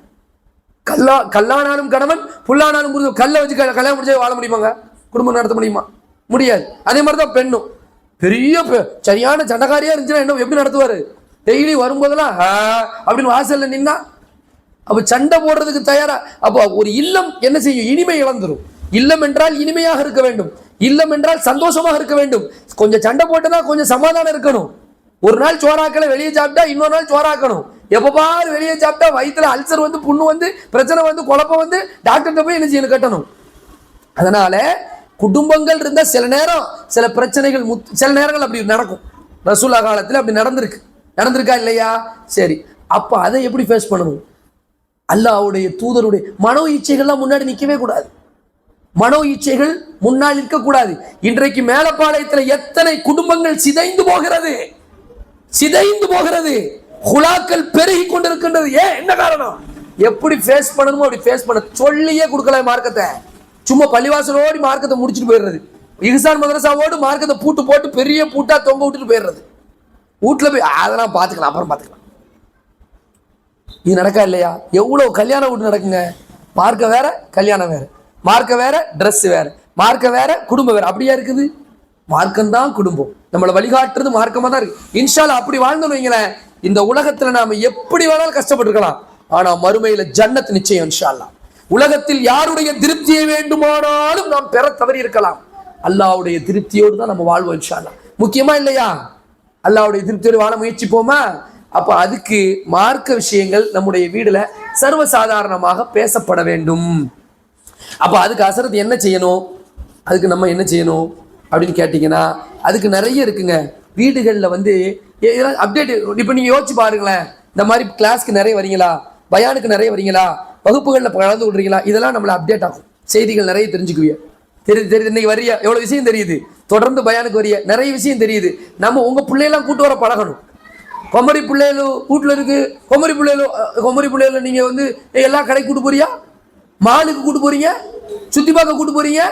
Speaker 1: கல்லானாலும் கணவன், புல்லானாலும் புரிஞ்சு. கல்லை வச்சு கல்யாணம் முடிச்சு வாழ முடியுமாங்க? குடும்பம் நடத்த முடியுமா? முடியாது. அதே மாதிரிதான் பெண்ணும். பெரிய சரியான சண்டக்காரியா இருந்துச்சுன்னா என்ன எப்படி நடத்துவாரு? டெய்லி வரும்போதெல்லாம் அப்படின்னு வாசல்ல நின்னா அப்ப சண்டை போடுறதுக்கு தயாரா. அப்போ ஒரு இல்லம் என்ன செய்யும்? இனிமை இழந்துரும். இல்லம் என்றால் இனிமையாக இருக்க வேண்டும், இல்லம் என்றால் சந்தோஷமாக இருக்க வேண்டும். கொஞ்சம் சண்டை போட்டுனா கொஞ்சம் சமாதானம் இருக்கணும். ஒரு நாள் சோறாக்கல வெளியே சாப்பிட்டா இன்னொரு நாள் சோறாக்கணும். எப்ப பாரு வெளியே சாப்பிட்டா வயிற்றுல அல்சர் வந்து, புண்ணு வந்து, பிரச்சனை வந்து, குழப்பம் வந்து டாக்டர்கிட்ட போய் என்ன செய்யணும்? கட்டணும். அதனால குடும்பங்கள் இருந்தா சில நேரம் சில பிரச்சனைகள் சில நேரங்கள் அப்படி நடக்கும். ரசூலா காலத்துல அப்படி நடந்திருக்கா இல்லையா? சரி, அப்ப அதை எப்படி ஃபேஸ் பண்ணணும்? அல்லாஹ்வுடைய தூதருடைய மனோ இச்சைகள்லாம் முன்னாடி நிற்கவே கூடாது. மனோ இச்சைகள் முன்னால் இருக்கக்கூடாது. இன்றைக்கு மேலப்பாளையத்தில் எத்தனை குடும்பங்கள் சிதைந்து போகிறது, குலாக்கள் பெருகி கொண்டிருக்கின்றது. ஏன்? என்ன காரணம்? எப்படி ஃபேஸ் பண்ணணுமோ அப்படி ஃபேஸ் பண்ண சொல்லியே கொடுக்கல மார்க்கத்தை. சும்மா பள்ளிவாசலோடி மார்க்கத்தை முடிச்சுட்டு போயிடுறது, இஹ்சான் மதரசாவோடு மார்க்கத்தை பூட்டு போட்டு பெரிய பூட்டா தொங்க விட்டுட்டு போயிடுறது. வீட்டுல போய் அதெல்லாம் பார்த்துக்கலாம், அப்புறம் பார்த்துக்கலாம். இது நடக்கா இல்லையா? எவ்வளவு கல்யாணம் வீட்டு நடக்குங்க. மார்க்க வேற, கல்யாணம் வேற, மார்க்க வேற, ட்ரெஸ் வேற, மார்க்க வேற, குடும்பம் வேற. அப்படியா இருக்குது? மார்க்கம் தான் குடும்பம். நம்மளை வழிகாட்டுறது மார்க்கமா தான் இருக்கு. இன்ஷா அல்லாஹ் அப்படி வாழ்ந்தோம் வைங்களேன், இந்த உலகத்துல நாம எப்படி வேணாலும் கஷ்டப்பட்டுருக்கலாம், ஆனா மறுமையில ஜன்னத் நிச்சயம் இன்ஷா அல்லாஹ். உலகத்தில் யாருடைய திருப்தியை வேண்டுமானாலும் நாம் பெற தவறி இருக்கலாம், அல்லாஹ்வுடைய திருப்தியோடு தான் நம்ம வாழ்வோம் இன்ஷா அல்லாஹ். முக்கியமா இல்லையா? அல்லாஹ்வுடைய திருப்தியோடு வாழ முயற்சிப்போமா? அப்ப அதுக்கு மார்க்க விஷயங்கள் நம்முடைய வீடுல சர்வசாதாரணமாக பேசப்பட வேண்டும். அப்ப அதுக்கு ஹஸரத் என்ன செய்யணும், அதுக்கு நம்ம என்ன செய்யணும் அப்படின்னு கேட்டீங்கன்னா அதுக்கு நிறைய இருக்குங்க. வீடுகளில் வந்து அப்டேட். இப்போ நீங்கள் யோசிச்சு பாருங்களேன், இந்த மாதிரி கிளாஸ்க்கு நிறைய வரீங்களா, பயானுக்கு நிறைய வரீங்களா, வகுப்புகளில் கலந்து விடுறீங்களா, இதெல்லாம் நம்மளை அப்டேட் ஆகும். செய்திகள் நிறைய தெரிஞ்சுக்குவீங்க. தெரியுது தெரியுது. இன்னைக்கு வரிய எவ்வளவு விஷயம் தெரியுது, தொடர்ந்து பயானுக்கு வரிய நிறைய விஷயம் தெரியுது. நம்ம உங்க பிள்ளையெல்லாம் கூட்டு வர பழகணும். குமரி பிள்ளைகளும் வீட்டுல இருக்கு, குமரி பிள்ளைகளும் நீங்க வந்து எல்லா கடைக்கு கூட்டு போறியா, மாலுக்கு கூட்டு போறீங்க, சுத்தி பார்க்க கூட்டு போறீங்க,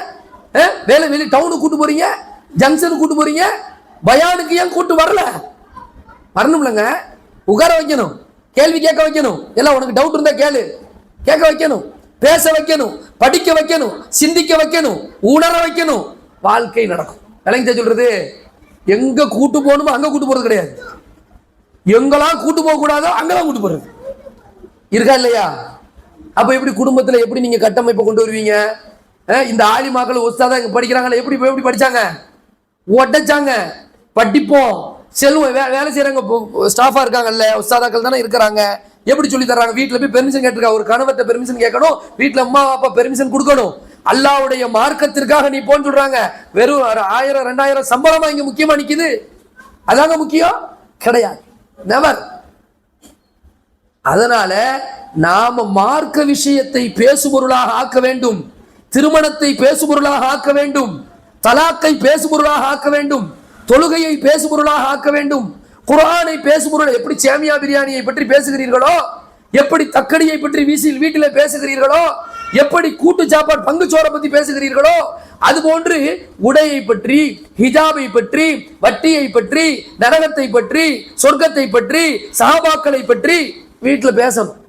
Speaker 1: வேலை வெளி டவுனுக்கு கூட்டு போறீங்க, ஜங்ஷனுக்கு கூட்டு போறீங்க, பயானுக்கு ஏன் கூட்டு வரல? வரணும்லங்க, உட்கார வைக்கணும், கேள்வி கேட்க வைக்கணும், எல்லாம் உனக்கு டவுட் இருந்தா கேளு, கேட்க வைக்கணும், பேச வைக்கணும், படிக்க வைக்கணும், சிந்திக்க வைக்கணும், உணர வைக்கணும், வாழ்க்கை நடக்கும். விளங்கிச்சா சொல்றது? எங்க கூட்டு போகணுமோ அங்க கூட்டு போறது கிடையாது, எங்கெல்லாம் கூட்டு போக கூடாதோ அங்கெல்லாம் கூட்டு போறது இருக்கா இல்லையா? அப்ப எப்படி குடும்பத்துல எப்படி நீங்க கட்டமைப்பை கொண்டு வருவீங்க? இந்த ஆலிமாக்கள் உஸ்தாதா இங்க படிக்கிறாங்களா, எப்படி எப்படி படிச்சாங்க, உடைச்சாங்க. படிப்போம், செல்வம், வேலை செய்யறாங்க, ஸ்டாஃபா இருக்காங்கல்ல, உஸ்தாதாக்கள் தானே இருக்கிறாங்க, எப்படி சொல்லி தர்றாங்க? வீட்டுல போய் பெர்மிஷன் கேட்டிருக்கா, ஒரு கணவர்கிட்ட பெர்மிஷன் கேட்கணும், வீட்டுல அம்மா அப்பா பெர்மிஷன் கொடுக்கணும். அல்லாஹ்வுடைய மார்க்கத்திற்காக நீ போன்னு சொல்றாங்க. வெறும் 1000 2000 சம்பளமா இங்க முக்கியமா நிக்குது? அதாங்க முக்கியம் கிடையாது, நெவர். அதனால நாம மார்க்க விஷயத்தை பேசுபொருளாக ஆக்க வேண்டும், திருமணத்தை பேசுபொருளாக ஆக்க வேண்டும், தலாக்கை பேசுபொருளாக ஆக்க வேண்டும், தொழுகையை பேசுபொருளாக ஆக்க வேண்டும், குர்ஆனை பேசுபொருள். எப்படி சேமியா பிரியாணியை பற்றி பேசுகிறீர்களோ, எப்படி தக்கடியை பற்றி வீட்டில் பேசுகிறீர்களோ, எப்படி கூட்டு சாப்பாடு பங்குச்சோரை பத்தி பேசுகிறீர்களோ, அதுபோன்று உடையை பற்றி, ஹிஜாபை பற்றி, வட்டியை பற்றி, நரகத்தை பற்றி, சொர்க்கத்தை பற்றி, சஹாபாக்களை பற்றி வீட்டில் பேசணும்.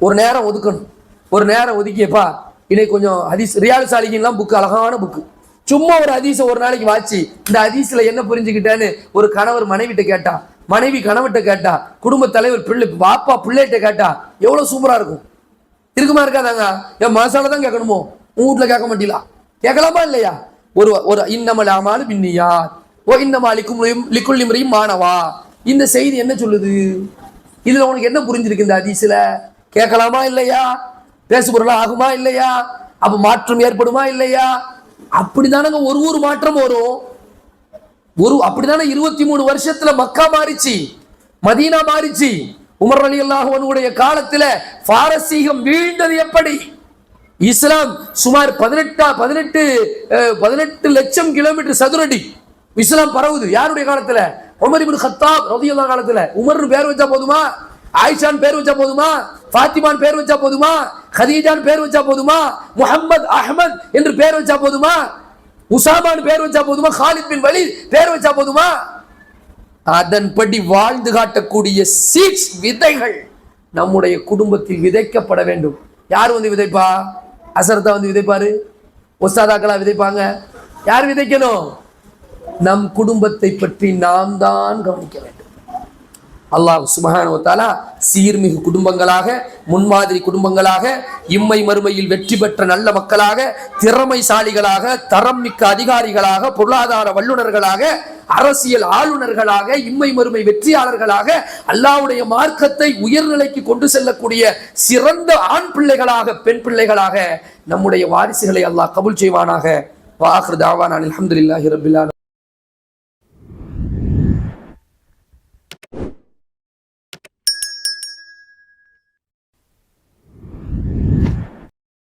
Speaker 1: ஒரு நேரம் ஒதுக்கணும், ஒரு நேரம் ஒதுக்கியப்பா இன்னைக்கு கொஞ்சம் ஹதீஸ், ரியால் சாலிகின்லாம் புக்கு, அழகான புக்கு, சும்மா ஒரு ஹதீஸை ஒரு நாளைக்கு வாசி, இந்த ஹதீஸ்ல என்ன புரிஞ்சுக்கிட்டேன்னு ஒரு கணவர் மனைவிட்ட கேட்டா, மனைவி கணவர்கிட்ட கேட்டா, குடும்ப தலைவர் பிள்ளை பாப்பா பிள்ளைகிட்ட கேட்டா எவ்வளவு சூப்பரா இருக்கும். இருக்குமா இருக்காதாங்க? என் மனசால தான் கேட்கணுமோ, உங்க வீட்டுல கேட்க மாட்டீங்களா? கேட்கலாமா இல்லையா? ஒரு இன்னமல் அமாலு பின்னியாத் ஓ இன்னமா லிக்குல் இம்ரிஇம் மானவா, இந்த செய்தி என்ன சொல்லுது? இதுல உனக்கு என்ன புரிஞ்சிருக்கு இந்த ஹதீஸ்ல? கேட்கலாமா இல்லையா? பேசுபொருளா ஆகுமா இல்லையா? அப்ப மாற்றம் ஏற்படுமா இல்லையா? அப்படிதானங்க ஒரு மாற்றம் வரும். அப்படிதானே 23 வருஷத்துல மக்கா மாறிச்சு, மதீனா மாறிச்சு. உமர் ரலியல்லாஹு அன்ஹுடைய காலத்துல பாரசீகம் வீழ்ந்தது எப்படி? இஸ்லாம் சுமார் 18 லட்சம் கிலோமீட்டர் சதுரடி இஸ்லாம் பரவுது. யாருடைய காலத்துல? உமர் இப்னு கத்தாப் ரலியல்லாஹு காலத்துல. உமர் பேர் வச்சா போதுமா? ஆயிஷான் பேர் வச்சா போதுமா? ஃபாத்திமான் பேர் வச்சா போதுமா? கதீஜான் பேர் வச்சா போதுமா? முஹம்மது அஹ்மத் என்று பேர் வச்சா போதுமா? உசாமான் பேர் வச்சா போதுமா? காலித் பின் வலீத் பேர் வச்சா போதுமா? அதன்படி வாழ்ந்து காட்டக்கூடிய சீட்ஸ், விதைகள் நம்முடைய குடும்பத்தில் விதைக்கப்பட வேண்டும். யார் வந்து விதைப்பா? அசரத்தா வந்து விதைப்பாரு, உஸ்தாதாக்களா விதைப்பாங்க. யார் விதைக்கணும்? நம் குடும்பத்தை பற்றி நாம் தான் கவனிக்க வேண்டும். அல்லாஹ் சுப்ஹானஹு வ தஆலா சீர்மிகு குடும்பங்களாக, முன்மாதிரி குடும்பங்களாக, இம்மை மறுமையில் வெற்றி பெற்ற நல்ல மக்களாக, திறமைசாலிகளாக, தரம் மிக்க அதிகாரிகளாக, பொருளாதார வல்லுநர்களாக, அரசியல் ஆளுநர்களாக, இம்மை மறுமை வெற்றியாளர்களாக, அல்லாஹ்வுடைய மார்க்கத்தை உயர்நிலைக்கு கொண்டு செல்லக்கூடிய சிறந்த ஆண் பிள்ளைகளாக, பெண் பிள்ளைகளாக நம்முடைய வாரிசுகளை அல்லாஹ் கபூல் செய்வானாக. வ ஆகிரு தஅவானா அல்ஹம்துலில்லாஹி ரப்பில் ஆலமீன்.